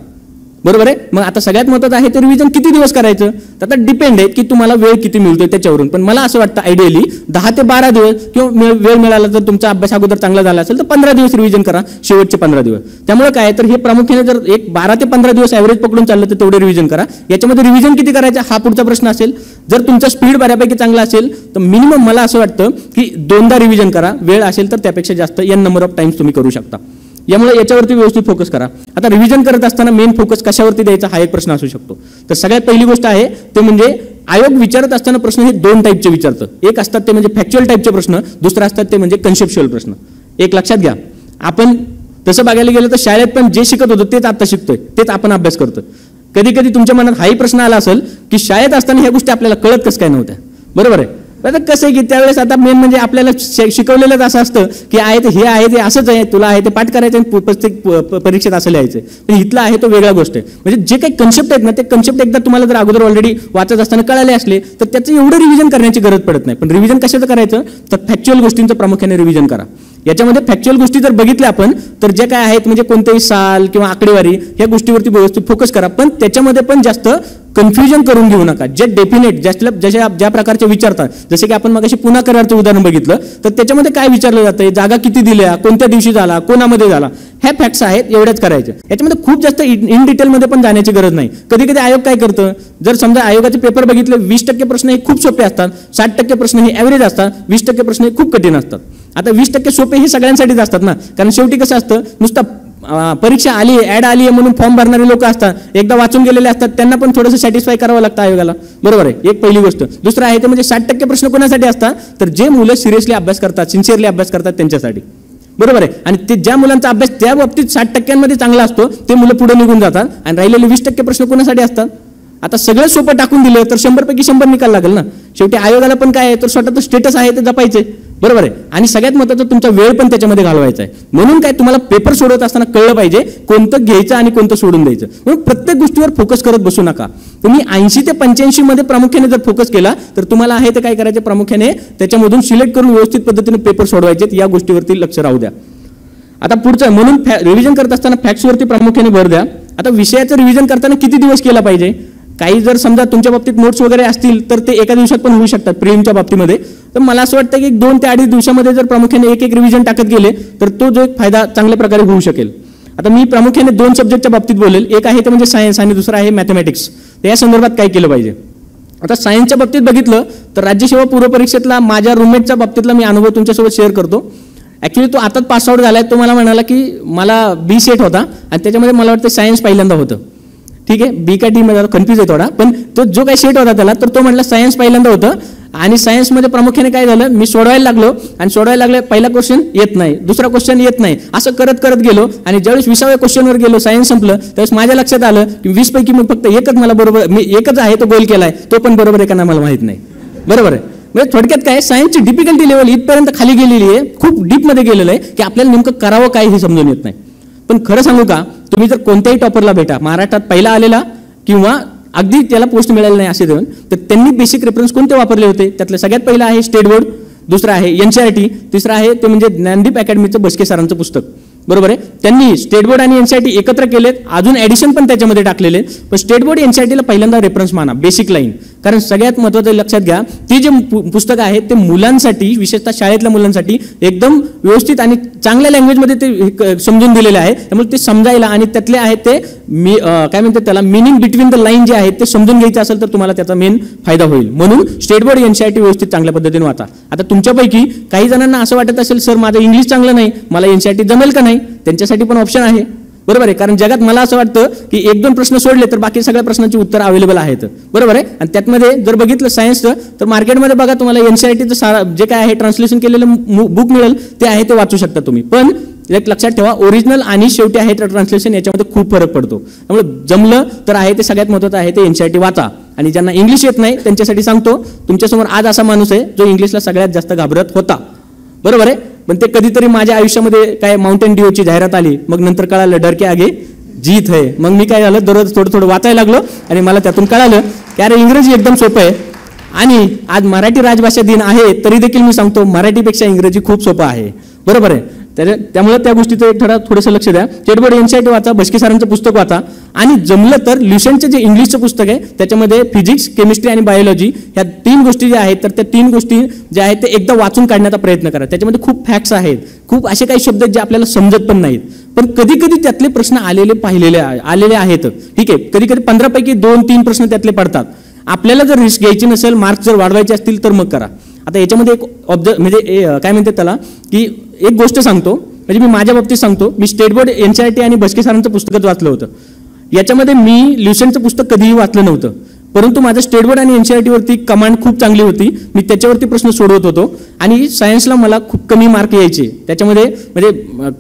बरोबर आहे. मग आता सगळ्यात महत्त्वाचं आहे ते रिव्हिजन किती दिवस करायचं, तर आता डिपेंड आहे की तुम्हाला वेळ किती मिळतोय त्याच्यावरून. पण मला असं वाटतं आयडियली 10 ते 12 दिवस किंवा वेळ मिळाला तर तुमचा अभ्यास अगोदर चांगला झाला असेल तर 15 दिवस रिव्हिजन करा, शेवटचे 15 दिवस. त्यामुळे काय तर हे प्रामुख्याने जर एक 12 ते 15 दिवस ॲव्हरेज पकडून चाललं तर तेवढे रिव्हिजन करा. याच्यामध्ये रिव्हिजन किती करायचं हा पुढचा प्रश्न असेल. जर तुमचा स्पीड बऱ्यापैकी चांगला असेल तर मिनिमम मला असं वाटतं की 2दा रिव्हिजन करा, वेळ असेल तर त्यापेक्षा जास्त n नंबर ऑफ टाइम्स तुम्ही करू शकता. यामुळे याच्यावरती व्यवस्थित फोकस करा. आता रिव्हिजन करत असताना मेन फोकस कशावरती द्यायचा हा एक प्रश्न असू शकतो. तर सगळ्यात पहिली गोष्ट आहे ते म्हणजे आयोग विचारत असताना प्रश्न हे 2 टाईपचे विचारतं. एक असतात ते म्हणजे फॅक्च्युअल टाईपचे प्रश्न, दुसरं असतात ते म्हणजे कन्सेप्च्युअल प्रश्न. एक लक्षात घ्या, आपण तसं बघायला गेलं तर शाळेत पण जे शिकत होतो तेच आता शिकतोय, तेच आपण अभ्यास करतोय. कधी कधी तुमच्या मनात हाही प्रश्न आला असेल की शाळेत असताना ह्या गोष्टी आपल्याला कळत कसं काय नव्हत्या. बरोबर आहे. आता कसं आहे की त्यावेळेस आता मेन म्हणजे आपल्याला शिकवलेलंच असं असतं की आहे ते हे आहे ते असंच आहे, तुला आहे ते पाठ करायचं आणि प्रत्येक परीक्षेत असं लिहायचं. पण इथलं आहे तो वेगळा गोष्ट आहे. म्हणजे जे काही कन्सेप्ट आहेत ना ते कन्सेप्ट एकदा तुम्हाला जर अगोदर ऑलरेडी वाचत असताना कळाले असले तर त्याचं एवढं रिव्हिजन करण्याची गरज पडत नाही. पण रिव्हिजन कशाचं करायचं तर फॅक्च्युअल गोष्टींचं प्रामुख्याने रिव्हिजन करा. याच्यामध्ये फॅक्च्युअल गोष्टी जर बघितल्या आपण तर जे काय आहेत म्हणजे कोणतेही साल किंवा आकडेवारी ह्या गोष्टीवरती व्यवस्थित फोकस करा. पण त्याच्यामध्ये पण जास्त कन्फ्युजन करून घेऊ नका. जे डेफिनेट ज्या प्रकारचे विचारतात, जसे की आपण मगाशी पुन्हा करारचं उदाहरण बघितलं तर त्याच्यामध्ये काय विचारलं जातं, जागा किती दिल्या, कोणत्या दिवशी झाला, कोणामध्ये झाला, ह्या फॅक्ट्स आहेत, एवढ्याच करायचे. याच्यामध्ये खूप जास्त इन डिटेलमध्ये पण जाण्याची गरज नाही. कधी कधी आयोग काय करतं, जर समजा आयोगाचे पेपर बघितले 20% प्रश्न हे खूप सोपे असतात, 60% प्रश्न हे ॲव्हरेज असतात, 20% प्रश्न हे खूप कठीण असतात. आता 20% सोपे हे सगळ्यांसाठीच असतात ना, कारण शेवटी कसं असतं, नुसतं परीक्षा आली आहे, ॲड आली आहे म्हणून फॉर्म भरणारे लोक असतात, एकदा वाचून गेलेले असतात, त्यांना पण थोडंसं सॅटिस्फाय करावं लागतं आयोगाला. बरोबर आहे, एक पहिली गोष्ट. दुसरं आहे ते म्हणजे 60% प्रश्न कोणासाठी असतात तर जे मुलं सिरियसली अभ्यास करतात, सिन्सिअरली अभ्यास करतात त्यांच्यासाठी. बरोबर आहे. आणि ते ज्या मुलांचा अभ्यास त्या बाबतीत 60% चांगला असतो ते मुलं पुढे निघून जातात. आणि राहिलेले 20% प्रश्न कोणासाठी असतात. आता सगळं सोपं टाकून दिलं तर 100 पैकी 100 निकाल लागेल ना. शेवटी आयोगाला पण काय आहे तर स्वतःचं स्टेटस आहे ते जपायचे. बरोबर आहे. आणि सगळ्यात महत्त्वाचं तुमचा वेळ पण त्याच्यामध्ये घालवायचा आहे. म्हणून काय तुम्हाला पेपर सोडवत असताना कळलं पाहिजे कोणतं घ्यायचं आणि कोणतं सोडून द्यायचं. म्हणून प्रत्येक गोष्टीवर फोकस करत बसू नका. तुम्ही 80 ते 85 मध्ये प्रामुख्याने जर फोकस केला तर तुम्हाला आहे ते काय करायचं, प्रामुख्याने त्याच्यामधून सिलेक्ट करून व्यवस्थित पद्धतीने पेपर सोडवायचे. या गोष्टीवरती लक्ष राहू द्या. आता पुढचं म्हणून रिव्हिजन करत असताना फॅक्ट्सवरती प्रामुख्याने भर द्या. आता विषयाचं रिव्हिजन करताना किती दिवस केला पाहिजे. काही जर समजा तुमच्या बाबतीत नोट्स वगैरे असतील तर ते एका दिवसात पण होऊ शकतात प्रिलिमच्या बाबतीमध्ये. तर मला असं वाटतं की 2 ते 2.5 दिवसामध्ये जर प्रामुख्याने एक रिव्हिजन टाकत गेले तर तो जो एक फायदा चांगल्या प्रकारे होऊ शकेल. आता मी प्रामुख्याने 2 सब्जेक्टच्या बाबतीत बोलेल. एक आहे ते म्हणजे सायन्स आणि दुसरा आहे मॅथमॅटिक्स. तर या संदर्भात काय केलं पाहिजे. आता सायन्सच्या बाबतीत बघितलं तर राज्यसेवा पूर्व परीक्षेतला माझ्या रूममेटच्या बाबतीतला मी अनुभव तुमच्यासोबत शेअर करतो. ॲक्च्युली तो आताच पास आउट झालाय. तो मला म्हणाला की मला B सेट होता आणि त्याच्यामध्ये मला वाटतं सायन्स पहिल्यांदा होतं. ठीक आहे, B का D मध्ये कन्फ्यूज आहे थोडा, पण तो जो काही सेट होता त्याला तर तो म्हटला सायन्स पहिल्यांदा होतं. आणि सायन्समध्ये प्रामुख्याने काय झालं, मी सोडवायला लागलो. पहिला क्वेश्चन येत नाही, दुसरा क्वेश्चन येत नाही, असं करत गेलो. आणि ज्यावेळेस 20व्या क्वेश्चनवर गेलो, सायन्स संपलं, त्यावेळेस माझ्या लक्षात आलं की 20 पैकी मग फक्त एकच मला बरोबर, मी एकच आहे तो गोल केलाय, तो पण बरोबर आहे का नाही मला माहित नाही. बरोबर आहे. म्हणजे थोडक्यात काय, सायन्सची डिफिकल्टी लेवल इथपर्यंत खाली गेलेली आहे, खूप डीपमध्ये गेलेलं आहे की आपल्याला नेमकं करावं काय हे समजून येत नाही. पण खरं सांगू का, तुम्ही जर कोणत्याही टॉपरला भेटा, महाराष्ट्रात पहिला आलेला किंवा अगदी त्याला पोस्ट मिळाली नाही असे देऊन, तर त्यांनी बेसिक रेफरन्स कोणते वापरले होते. त्यातलं सगळ्यात पहिलं आहे स्टेट बोर्ड, दुसरं आहे NCERT, तिसरं आहे ते म्हणजे ज्ञानदीप अकॅडमीचं बस्के सरांचं पुस्तक. बरोबर आहे. त्यांनी स्टेट बोर्ड आणि NCERT एकत्र केलेत, अजून ॲडिशन पण त्याच्यामध्ये टाकलेले. पण स्टेट बोर्ड NCERTला पहिल्यांदा रेफरन्स माना, बेसिक लाईन. कारण सगळ्यात महत्त्वाचं लक्षात घ्या, ती जे पुस्तकं आहेत ते मुलांसाठी, विशेषतः शाळेतल्या मुलांसाठी एकदम व्यवस्थित आणि चांगल्या लँग्वेजमध्ये ते समजून दिलेले आहे. त्यामुळे ते समजायला आणि त्यातले आहेत ते काय म्हणतात त्याला मिनिंग बिटवीन द लाईन जे आहेत ते समजून घ्यायचं असेल तर तुम्हाला त्याचा मेन फायदा होईल. म्हणून स्टेट बोर्ड NCERT व्यवस्थित चांगल्या पद्धतीने वाचा. आता तुमच्यापैकी काही जणांना असं वाटत असेल सर माझं इंग्लिश चांगलं नाही, मला NCERT जमेल का नाही, त्यांच्यासाठी पण ऑप्शन आहे. बरोबर आहे. कारण जगात मला असं वाटतं की 1-2 प्रश्न सोडले तर बाकी सगळ्या प्रश्नांची उत्तर अवेलेबल आहेत. बरोबर आहे. आणि त्यातमध्ये जर बघितलं सायन्सचं तर मार्केटमध्ये बघा तुम्हाला NCERTचं जे काय आहे ट्रान्सलेशन केलेलं बुक मिळेल, ते आहे ते वाचू शकता तुम्ही. पण एक लक्षात ठेवा, ओरिजिनल आणि शेवटी आहे तर ट्रान्सलेशन याच्यामध्ये खूप फरक पडतो. त्यामुळे जमलं तर आहे ते सगळ्यात महत्त्वाचं आहे ते NCERT वाचा. आणि ज्यांना इंग्लिश येत नाही त्यांच्यासाठी सांगतो, तुमच्यासमोर आज असा माणूस आहे जो इंग्लिशला सगळ्यात जास्त घाबरत होता. बरोबर आहे. पण ते कधीतरी माझ्या आयुष्यामध्ये काय माउंटेन ड्यूची जाहिरात आली, मग नंतर कळालं डर के आगे जीत है. मग मी काय झालं, दररोज थोडं वाचायला लागलो आणि मला त्यातून कळालं की अरे इंग्रजी एकदम सोपं आहे. आणि आज मराठी राजभाषा दिन आहे तरी देखील मी सांगतो मराठीपेक्षा इंग्रजी खूप सोपं आहे. बरोबर आहे. त्यामुळे त्या गोष्टीचं थोडंसं लक्ष द्या. स्टेट बोर्ड NCERT वाचा, बस्के सरांचं पुस्तक वाचा. आणि जमलं तर ल्युशनचं जे इंग्लिशचं पुस्तक आहे त्याच्यामध्ये फिजिक्स, केमिस्ट्री आणि बायोलॉजी ह्या 3 गोष्टी ज्या आहेत तर त्या 3 गोष्टी ज्या आहेत ते एकदा वाचून काढण्याचा प्रयत्न करा. त्याच्यामध्ये खूप फॅक्ट्स आहेत, खूप असे काही शब्द जे आपल्याला समजत पण नाहीत, पण कधी कधी त्यातले प्रश्न आलेले आहेत. ठीक आहे, कधी कधी 15 पैकी 2-3 प्रश्न त्यातले पडतात. आपल्याला जर रिस्क घ्यायची नसेल, मार्क्स जर वाढवायचे असतील तर मग करा. आता याच्यामध्ये एक म्हणजे काय म्हणतात त्याला की एक गोष्ट सांगतो, म्हणजे मी माझ्या बाबतीत सांगतो. मी स्टेट बोर्ड NCERT आणि बस्के सरांचं पुस्तकच वाचलं होतं. याच्यामध्ये मी ल्युशनचं पुस्तक कधीही वाचलं नव्हतं. परंतु माझं स्टेट बोर्ड आणि NCERTवरती कमांड खूप चांगली होती. मी त्याच्यावरती प्रश्न सोडवत होतो आणि सायन्सला मला खूप कमी मार्क यायचे. त्याच्यामध्ये म्हणजे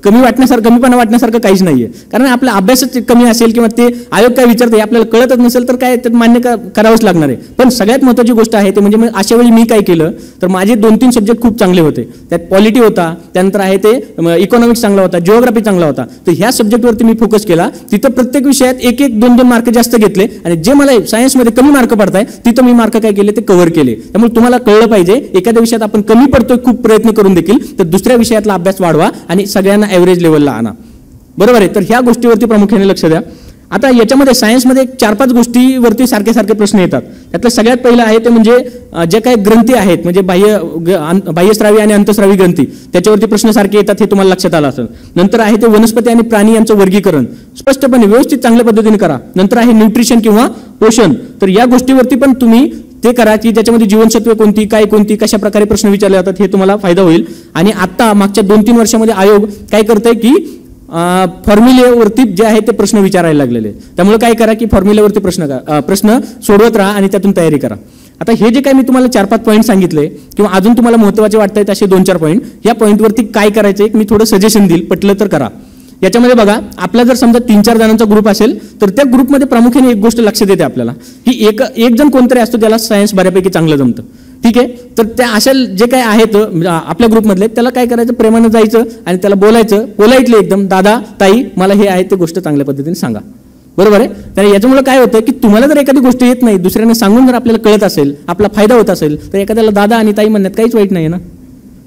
कमीपणा वाटण्यासारखं काहीच नाही आहे. कारण आपला अभ्यासच कमी असेल किंवा ते आयोग काय विचारते आपल्याला कळतच नसेल तर काय त्यात मान्य करावंच लागणार आहे. पण सगळ्यात महत्त्वाची गोष्ट आहे ते म्हणजे अशा वेळी मी काय केलं तर माझे 2-3 सब्जेक्ट खूप चांगले होते. त्यात पॉलिटी होता, त्यानंतर आहे ते इकॉनॉमिक्स चांगला होता, जिओग्राफी चांगला होता. तर ह्या सब्जेक्टवरती मी फोकस केला. तिथं प्रत्येक विषयात 1-1, 2-2 मार्क जास्त घेतले आणि जे मला सायन्समध्ये कमी मार्क पडताय तिथं मी मार्क काय केले ते कव्हर केले. त्यामुळे तुम्हाला कळलं पाहिजे एखाद्या विषयात आपण कमी पडतोय खूप प्रयत्न करून देखील तर दुसऱ्या विषयातला अभ्यास वाढवा आणि सगळ्यांना ॲव्हरेज लेवलला आणा. बरोबर आहे. तर ह्या गोष्टीवरती प्रामुख्याने लक्ष द्या. आता याच्यामध्ये सायन्समध्ये 4-5 गोष्टीवरती सारखे प्रश्न येतात. त्यातलं सगळ्यात पहिलं आहे ते म्हणजे जे काही ग्रंथी आहेत म्हणजे बाह्यस्रावी आणि अंतस्रावी ग्रंथी त्याच्यावरती प्रश्न सारखे येतात हे तुम्हाला लक्षात आलं असेल. नंतर आहे ते वनस्पती आणि प्राणी यांचं वर्गीकरण स्पष्टपणे व्यवस्थित चांगल्या पद्धतीने करा. नंतर आहे न्यूट्रिशन किंवा पोषण. तर या गोष्टीवरती पण तुम्ही ते करा की ज्याच्यामध्ये जीवनसत्वे कोणती काय कोणती कशा प्रकारे प्रश्न विचारले जातात हे तुम्हाला फायदा होईल. आणि आता मागच्या 2-3 वर्षामध्ये आयोग काय करतंय की फॉर्म्युलेवरती जे आहे ते प्रश्न विचारायला लागलेले. त्यामुळे काय करा की फॉर्म्युलेवरती प्रश्न सोडवत राहा आणि त्यातून तयारी करा. आता हे जे काही मी तुम्हाला 4-5 पॉईंट सांगितले किंवा अजून तुम्हाला महत्त्वाचे वाटतात असे 2-4 पॉईंट या पॉईंटवरती काय करायचं एक मी थोडं सजेशन देईल, पटलं तर करा. याच्यामध्ये बघा आपला जर समजा 3-4 जणांचा ग्रुप असेल तर त्या ग्रुपमध्ये प्रामुख्याने एक गोष्ट लक्षात येते आपल्याला की एक जण कोणतरी असतो त्याला सायन्स बऱ्यापैकी चांगलं जमतं. ठीक आहे. तर त्या अशा जे काय आहेत आपल्या ग्रुपमधले त्याला काय करायचं प्रेमानं जायचं आणि त्याला बोलायचं पोलाइटली एकदम दादा ताई मला हे आहे ते गोष्ट चांगल्या पद्धतीने सांगा. बरोबर आहे. तर याच्यामुळे काय होतं की तुम्हाला जर एखादी गोष्ट येत नाही दुसऱ्यांना सांगून जर आपल्याला कळत असेल आपला फायदा होत असेल तर एखाद्याला दादा आणि ताई म्हणण्यात काहीच वाईट नाही ना.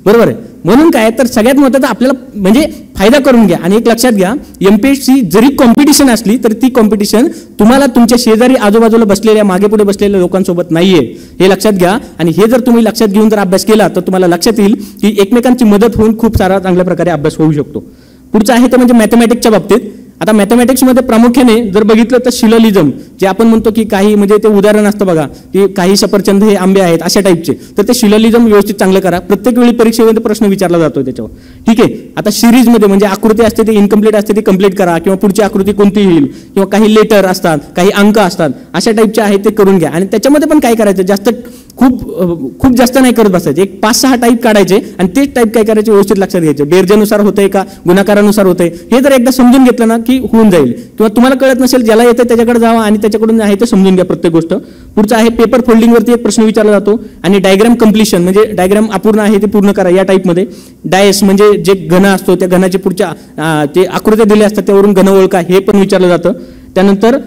बरोबर आहे. म्हणून काय तर सगळ्यात महत्त्वाचं आपल्याला म्हणजे फायदा करून घ्या. आणि एक लक्षात घ्या MPSC जरी कॉम्पिटिशन असली तर ती कॉम्पिटिशन तुम्हाला तुमच्या शेजारी आजूबाजूला बसलेल्या मागे पुढे बसलेल्या लोकांसोबत नाहीये हे लक्षात घ्या. आणि हे जर तुम्ही लक्षात घेऊन जर अभ्यास केला तर तुम्हाला लक्षात येईल की एकमेकांची मदत होऊन खूप सारा चांगल्या प्रकारे अभ्यास होऊ शकतो. पुढचं आहे ते म्हणजे मॅथमॅटिक्सच्या बाबतीत. आता मॅथमॅटिक्समध्ये प्रामुख्याने जर बघितलं तर शिलोलिझम जे आपण म्हणतो की काही म्हणजे ते उदाहरण असतं बघा की काही सफरचंद हे आंबे आहेत अशा टाईपचे तर ते शिलोलिझम व्यवस्थित चांगलं करा. प्रत्येक वेळी परीक्षेमध्ये प्रश्न विचारला जातो त्याच्यावर. ठीक आहे. आता सिरीजमध्ये म्हणजे आकृती असते ते इनकम्प्लीट असते ती कंप्लीट करा किंवा पुढची आकृती कोणती येईल किंवा काही लेटर असतात काही अंक असतात अशा टाईपचे आहेत ते करून घ्या. आणि त्याच्यामध्ये पण काय करायचं जास्त खूप जास्त नाही करत बसायचे. एक 5-6 टाईप काढायचे आणि तेच टाईप काय करायचे व्यवस्थित लक्षात घ्यायचे. बेरजेनुसार होतंय का गुणाकारानुसार होतंय हे जर एकदा समजून घेतलं ना की होऊन जाईल. किंवा तुम्हाला कळत नसेल ज्याला येतं त्याच्याकडे जावा आणि त्याच्याकडून आहे ते समजून घ्या प्रत्येक गोष्ट. पुढचं आहे पेपर फोल्डिंगवरती एक प्रश्न विचारला जातो. आणि डायग्राम कम्प्लिशन म्हणजे डायग्राम अपूर्ण आहे ते पूर्ण करा या टाईपमध्ये. डायस म्हणजे जे घन असतो त्या घनाचे पुढच्या ते आकृत्या दिल्या असतात त्यावरून घन ओळखा हे पण विचारलं जातं. त्यानंतर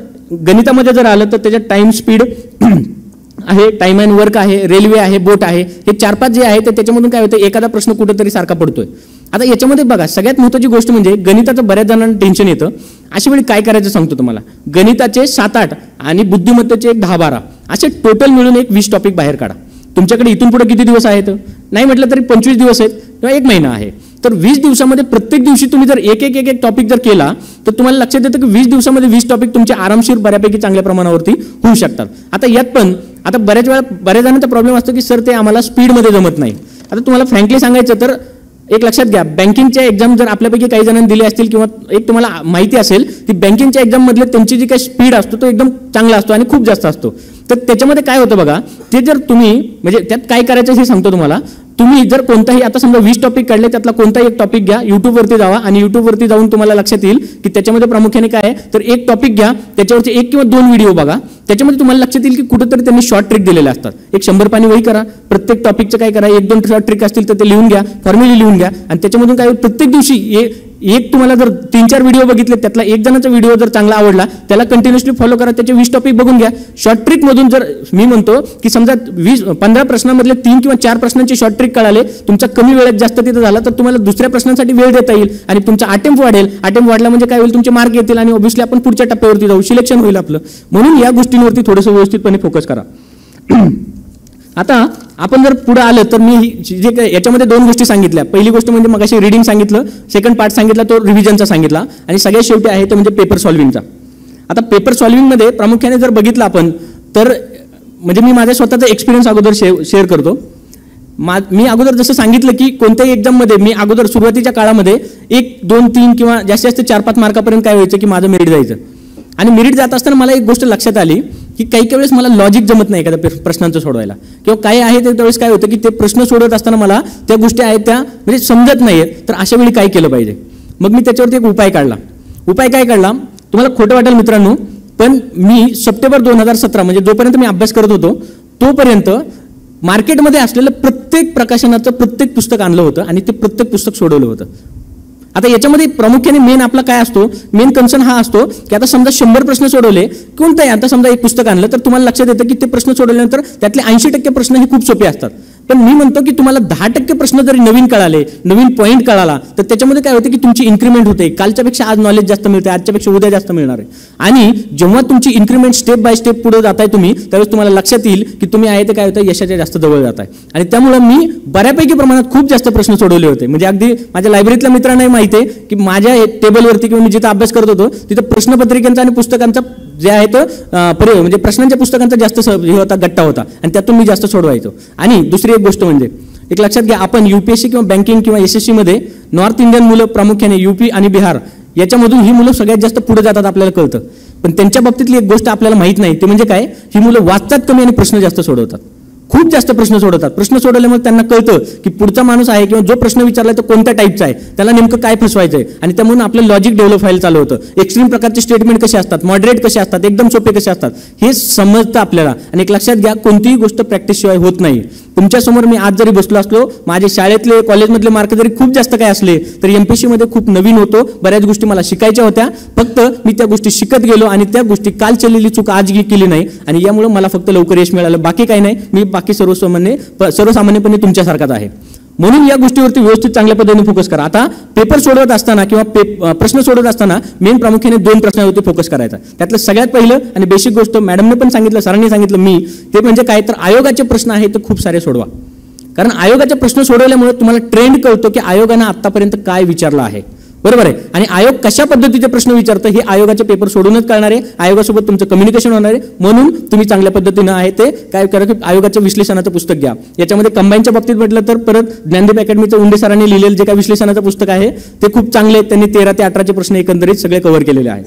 गणितामध्ये जर आलं तर त्याच्यात टाइम स्पीड आहे टाइम अँड वर्क आहे रेल्वे आहे बोट आहे हे 4-5 जे आहे त्याच्यामधून काय होतं एखादा प्रश्न कुठेतरी सारखा पडतोय. आता याच्यामध्ये बघा सगळ्यात महत्त्वाची गोष्ट म्हणजे गणिताचं बऱ्याच जणांना टेन्शन येतं. अशा वेळी काय करायचं सांगतो तुम्हाला. गणिताचे 7-8 आणि बुद्धिमत्तेचे एक 10-12 असे टोटल मिळून एक 20 टॉपिक बाहेर काढा. तुमच्याकडे इथून पुढे किती दिवस आहेत नाही म्हटलं तरी 25 दिवस आहेत किंवा 1 महिना आहे. तर 20 दिवसामध्ये प्रत्येक दिवशी तुम्ही जर एक टॉपिक जर केला तर तुम्हाला लक्षात येतं की 20 दिवसामध्ये 20 टॉपिक तुमचे आरामशीर बऱ्यापैकी चांगल्या प्रमाणावरती होऊ शकतात. आता यात पण आता बऱ्याच जणांचा प्रॉब्लेम असतो की सर ते आम्हाला स्पीडमध्ये जमत नाही. आता तुम्हाला फ्रँकली सांगायचं तर एक लक्षात घ्या बँकिंगच्या एक्झाम जर आपल्यापैकी काही जणांनी दिले असतील किंवा एक तुम्हाला माहिती असेल की बँकिंगच्या एक्झाममधले त्यांची जी काही स्पीड असतो तो एकदम चांगला असतो आणि खूप जास्त असतो. तर त्याच्यामध्ये काय होतं बघा ते जर तुम्ही म्हणजे त्यात काय करायचं हे सांगतो तुम्हाला. तुम्ही जर कोणताही आता समजा 20 टॉपिक काढले त्यातला कोणताही एक टॉपिक घ्या युट्यूबवरती जावा आणि युट्यूबवरती जाऊन तुम्हाला लक्षात येईल की त्याच्यामध्ये प्रामुख्याने काय आहे तर एक टॉपिक घ्या त्याच्यावरचे 1 किंवा 2 व्हिडिओ बघा. त्याच्यामध्ये तुम्हाला लक्षात येईल की कुठेतरी त्यांनी शॉर्ट ट्रिक दिलेले असतात. एक 100 पानी वही करा प्रत्येक टॉपिकचं काय करा 1-2 शॉर्ट ट्रिक असतील तर ते लिहून घ्या फॉर्म्युले लिहून घ्या. आणि त्याच्यामधून काय प्रत्येक दिवशी एक तुम्हाला जर 3-4 व्हिडिओ बघितले त्यातला एक जणाचा व्हिडिओ जर चांगला आवडला त्याला कंटिन्युअसली फॉलो करा त्याचे 20 टॉपिक बघून घ्या. शॉर्ट ट्रिक मधून जर मी म्हणतो की समजा 15 प्रश्नांमधले 3 किंवा 4 प्रश्नांचे शॉर्ट ट्रिक कळाले तुमचा कमी वेळेत जास्त तिथं झाला तर तुम्हाला दुसऱ्या प्रश्नांसाठी वेळ देता येईल आणि तुमचा अटेम्प्ट वाढेल. अटेम्प्ट वाढला म्हणजे काय होईल तुमचे मार्क येतील आणि ऑब्व्हियसली आपण पुढच्या टप्प्यावरती जाऊ सिलेक्शन होईल आपलं. म्हणून या गोष्टींवरती थोडंसं व्यवस्थितपणे फोकस करा. आता आपण जर पुढे आलं तर मी जे याच्यामध्ये 2 गोष्टी सांगितल्या. पहिली गोष्ट म्हणजे मगाशी रीडिंग सांगितलं सेकंड पार्ट सांगितला तो रिव्हिजनचा सांगितला आणि सगळ्यात शेवटी आहे तो म्हणजे पेपर सॉल्व्हिंगचा. आता पेपर सॉल्व्हिंगमध्ये प्रामुख्याने जर बघितलं आपण तर म्हणजे मी माझ्या स्वतःचा एक्सपिरियन्स अगोदर शेअर करतो. मी अगोदर जसं सांगितलं की कोणत्याही एक्झाममध्ये मी अगोदर सुरुवातीच्या काळामध्ये 1, 2, 3 किंवा जास्तीत जास्त 4-5 मार्कापर्यंत काय व्हायचं की माझं मेरिट जायचं. आणि मेरिट जात असताना मला एक गोष्ट लक्षात आली की काही वेळेस मला लॉजिक जमत नाही एखाद्या प्रश्नांचं सोडवायला, किंवा काही आहे त्यावेळेस काय होतं की ते प्रश्न सोडवत असताना मला त्या गोष्टी आहेत त्या म्हणजे समजत नाहीत. तर अशा वेळी काय केलं पाहिजे? मग मी त्याच्यावरती एक उपाय काढला. उपाय काय काढला? तुम्हाला खोटं वाटेल मित्रांनो, पण मी सप्टेंबर 2017 म्हणजे जोपर्यंत मी अभ्यास करत होतो तोपर्यंत मार्केटमध्ये असलेलं प्रत्येक प्रकाशनाचं प्रत्येक पुस्तक आणलं होतं आणि ते प्रत्येक पुस्तक सोडवलं होतं. आता याच्यामध्ये प्रामुख्याने मेन आपला काय असतो, मेन कन्सर्न हा असतो की आता समजा 100 प्रश्न सोडवले कोणताही, आता समजा एक पुस्तक आणलं तर तुम्हाला लक्षात येतं की ते प्रश्न सोडवल्यानंतर त्यातले 80% प्रश्न हे खूप सोपे असतात. पण मी म्हणतो की तुम्हाला 10% प्रश्न जरी नवीन कळाले, नवीन पॉईंट कळाला, तर त्याच्यामध्ये काय होते की तुमची इन्क्रीमेंट होते. कालच्यापेक्षा आज नॉलेज जास्त मिळते, आजच्यापेक्षा उद्या जास्त मिळणार आहे. आणि जेव्हा तुमची इन्क्रीमेंट स्टेप बाय स्टेप पुढे जाताय तुम्ही, त्यावेळेस तुम्हाला लक्षात येईल की तुम्ही आहे ते काय होतं यशाच्या जास्त जवळ जाताय. आणि त्यामुळे मी बऱ्यापैकी प्रमाणात खूप जास्त प्रश्न सोडवले होते. म्हणजे अगदी माझ्या लायब्ररीतल्या मित्रांनाही माहिती आहे की माझ्या टेबलवरती किंवा मी जिथं अभ्यास करत होतो तिथं प्रश्नपत्रिकांचा आणि पुस्तकांचा जे आहे तो म्हणजे प्रश्नांच्या पुस्तकांचा जास्त हे होता, गट्टा होता, आणि त्यातून मी जास्त सोडवायचो. आणि दुसरी एक गोष्ट म्हणजे एक लक्षात घ्या, आपण UPSC किंवा बँकिंग किंवा SSC मध्ये नॉर्थ इंडियन मुलं प्रामुख्याने UP आणि बिहार याच्यामधून ही मुलं सगळ्यात जास्त पुढे जातात आपल्याला कळतं. पण त्यांच्या बाबतीतली एक गोष्ट आपल्याला माहित नाही, ते म्हणजे काय, ही मुलं वाचतात कमी आणि प्रश्न जास्त सोडवतात. खूप जास्त प्रश्न सोडवतात. प्रश्न सोडवल्यामुळे त्यांना कळतं की पुढचा माणूस आहे किंवा जो प्रश्न विचारलाय तो कोणत्या टाईपचा आहे, त्याला नेमकं काय फसवायचं आहे, आणि त्यामुळे आपलं लॉजिक डेव्हलप व्हायला चालू होतं. एक्स्ट्रीम प्रकारचे स्टेटमेंट कसे असतात, मॉडरेट कसे असतात, एकदम सोपे कसे असतात, हे समजतं आपल्याला. आणि एक लक्षात घ्या, कोणतीही गोष्ट प्रॅक्टिसशिवाय होत नाही. तुमच्यासमोर मी आज जरी बसलो असलो, माझे शाळेतले कॉलेजमधले मार्क जरी खूप जास्त काय असले तरी MPSC मध्ये खूप नवीन होतो, बऱ्याच गोष्टी मला शिकायच्या होत्या. फक्त मी त्या गोष्टी शिकत गेलो आणि त्या गोष्टी काल केलेली चूक आज केली नाही, आणि यामुळे मला फक्त लवकर यश मिळालं. बाकी काही नाही, मी बाकी सर्वसामान्यपणे तुमच्यासारखाच आहे. म्हणून या गोष्टीवरती व्यवस्थित चांगल्या पद्धतीने फोकस करा. आता पेपर सोडवत असताना किंवा प्रश्न सोडवत असताना मेन प्रामुख्याने 2 प्रश्नावरती फोकस करायचा. त्यातलं सगळ्यात पहिलं आणि बेसिक गोष्ट मॅडमने पण सांगितलं, सरांनी सांगितलं, मी ते म्हणजे काय तर आयोगाचे प्रश्न आहेत ते खूप सारे सोडवा. कारण आयोगाचे प्रश्न सोडवल्यामुळे तुम्हाला ट्रेंड कळतो की आयोगानं आतापर्यंत काय विचारलं आहे. बरोबर आहे. आणि आयोग कशा पद्धतीचे प्रश्न विचारतं हे आयोगाचे पेपर सोडूनच कळणार आहे. आयोगासोबत तुमचं कम्युनिकेशन होणार आहे. म्हणून तुम्ही चांगल्या पद्धतीनं आहे ते काय करा की आयोगाच्या विश्लेषणाचं पुस्तक घ्या. याच्यामध्ये कंबाईनच्या बाबतीत म्हटलं तर परत ज्ञानदीप अकॅडमीचं उंडे सरांनी लिहिलेलं जे काही विश्लेषणाचं पुस्तक आहे ते खूप चांगले आहेत. त्यांनी 13 ते 18चे प्रश्न एकंदरीत सगळे कव्हर केलेले आहेत.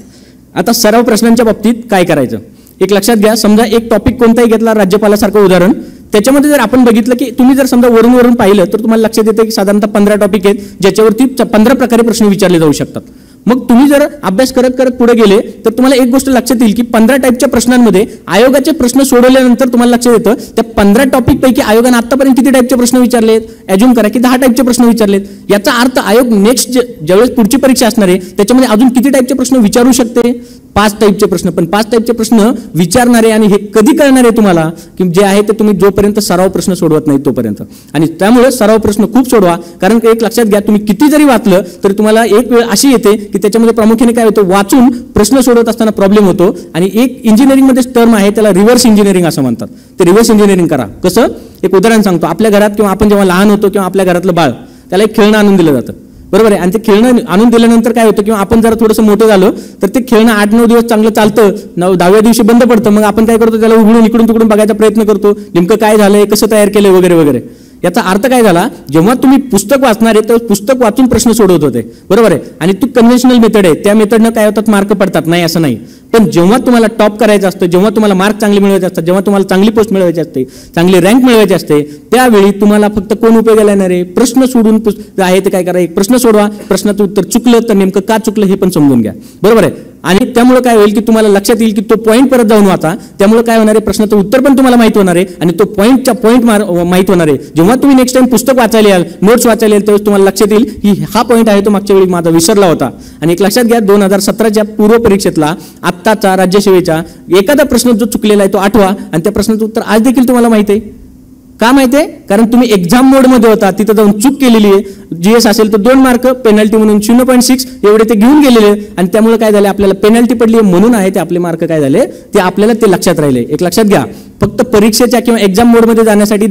आता सराव प्रश्नांच्या बाबतीत काय करायचं एक लक्षात घ्या. समजा एक टॉपिक कोणताही घेतला, राज्यपालासारखं उदाहरण, त्याच्यामध्ये जर आपण बघितलं की तुम्ही जर समजा वरून पाहिलं तर तुम्हाला लक्षात येतं की साधारणतः 15 टॉपिक आहेत ज्याच्यावरती 15 प्रकारे प्रश्न विचारले जाऊ शकतात. मग तुम्ही जर अभ्यास करत करत पुढे गेले तर तुम्हाला एक गोष्ट लक्षात येईल की 15 टाईपच्या प्रश्नांमध्ये आयोगाचे प्रश्न सोडवल्यानंतर तुम्हाला लक्षात येतं त्या 15 टॉपिक पैकी आयोगाने आतापर्यंत किती टाईपचे प्रश्न विचारलेत, ॲज्युम करा की 10 टाईपचे प्रश्न विचारलेत. याचा अर्थ आयोग नेक्स्ट ज्यावेळेस पुढची परीक्षा असणार आहे त्याच्यामध्ये अजून किती टाईपचे प्रश्न विचारू शकते, 5 टाईपचे प्रश्न. पण 5 टाईपचे प्रश्न विचारणारे आणि हे कधी कळणार आहे तुम्हाला की जे आहे ते तुम्ही जोपर्यंत सराव प्रश्न सोडवत नाही तोपर्यंत. आणि त्यामुळे सराव प्रश्न खूप सोडवा. कारण एक लक्षात घ्या, तुम्ही किती जरी वाचलं तरी तुम्हाला एक वेळ अशी येते की त्याच्यामध्ये प्रामुख्याने काय होतं, वाचून प्रश्न सोडवत असताना प्रॉब्लेम होतो. आणि एक इंजिनिअरिंगमध्ये टर्म आहे त्याला रिव्हर्स इंजिनिअरिंग असं म्हणतात. ते रिव्हर्स इंजिनिअरिंग करा. कसं, एक उदाहरण सांगतो. आपल्या घरात किंवा आपण जेव्हा लहान होतो किंवा आपल्या घरातलं बाळ, त्याला एक खेळणं आणून दिलं जातं. बरोबर आहे. आणि ते खेळणं आणून दिल्यानंतर काय होतं, किंवा आपण जरा थोडंसं मोठं झालो तर ते खेळणं 8-9 दिवस चांगलं चालतं, 10व्या दिवशी बंद पडतं. मग आपण काय करतो, त्याला उघडून इकडून तिकडून बघायचा प्रयत्न करतो, नेमकं काय झालंय, कसं तयार केलंय वगैरे वगैरे. याचा अर्थ काय झाला, जेव्हा तुम्ही पुस्तक वाचणार आहे तर पुस्तक वाचून प्रश्न सोडवत होते. बरोबर आहे. आणि ती कन्व्हेन्शनल मेथड आहे, त्या मेथडनं काय होतात, मार्क पडतात, नाही असं नाही. पण जेव्हा तुम्हाला टॉप करायचं असतं, जेव्हा तुम्हाला मार्क चांगले मिळवायचे असतात, जेव्हा तुम्हाला चांगली पोस्ट मिळवायची असते, चांगली रँक मिळवायची असते, त्यावेळी तुम्हाला फक्त कोण उपयोगाला येणार आहे, प्रश्न सोडून आहे ते काय करा, एक प्रश्न सोडवा. प्रश्नाचं उत्तर चुकलं तर नेमकं का चुकलं हे पण समजून घ्या. बरोबर आहे. आणि त्यामुळे काय होईल की तुम्हाला लक्षात येईल की तो पॉईंट परत जाऊन वाचा. त्यामुळे काय होणार आहे, प्रश्नाचं उत्तर पण तुम्हाला माहित होणार आहे आणि तो पॉईंटच्या पॉईंट माहित होणार आहे. जेव्हा तुम्ही नेक्स्ट टाइम पुस्तक वाचायला याल, नोट्स वाचायला याल, त्यावेळेस तुम्हाला लक्षात येईल की हा पॉईंट आहे तो मागच्या वेळी माझा विसरला होता. आणि एक लक्षात घ्या, 2017च्या पूर्व परीक्षेतला आत्ताचा राज्यसेवेचा एखादा प्रश्न जो चुकलेला आहे तो आठवा आणि त्या प्रश्नाचं उत्तर आज देखील तुम्हाला माहिती आहे. का माहिती आहे, कारण तुम्ही एक्झाम मोडमध्ये होता, तिथं जाऊन चूक केलेली आहे. GS असेल तर 2 मार्क पेनल्टी म्हणून 0.6 एवढे ते घेऊन गेलेले आणि त्यामुळे काय झाले, आपल्याला पेनल्टी पडली म्हणून आहे ते आपले मार्क काय झाले ते आपल्याला ते लक्षात राहिले. एक लक्षात घ्या, फक्त परीक्षेच्या किंवा एक्झाम मोडमध्ये जाण्यासाठी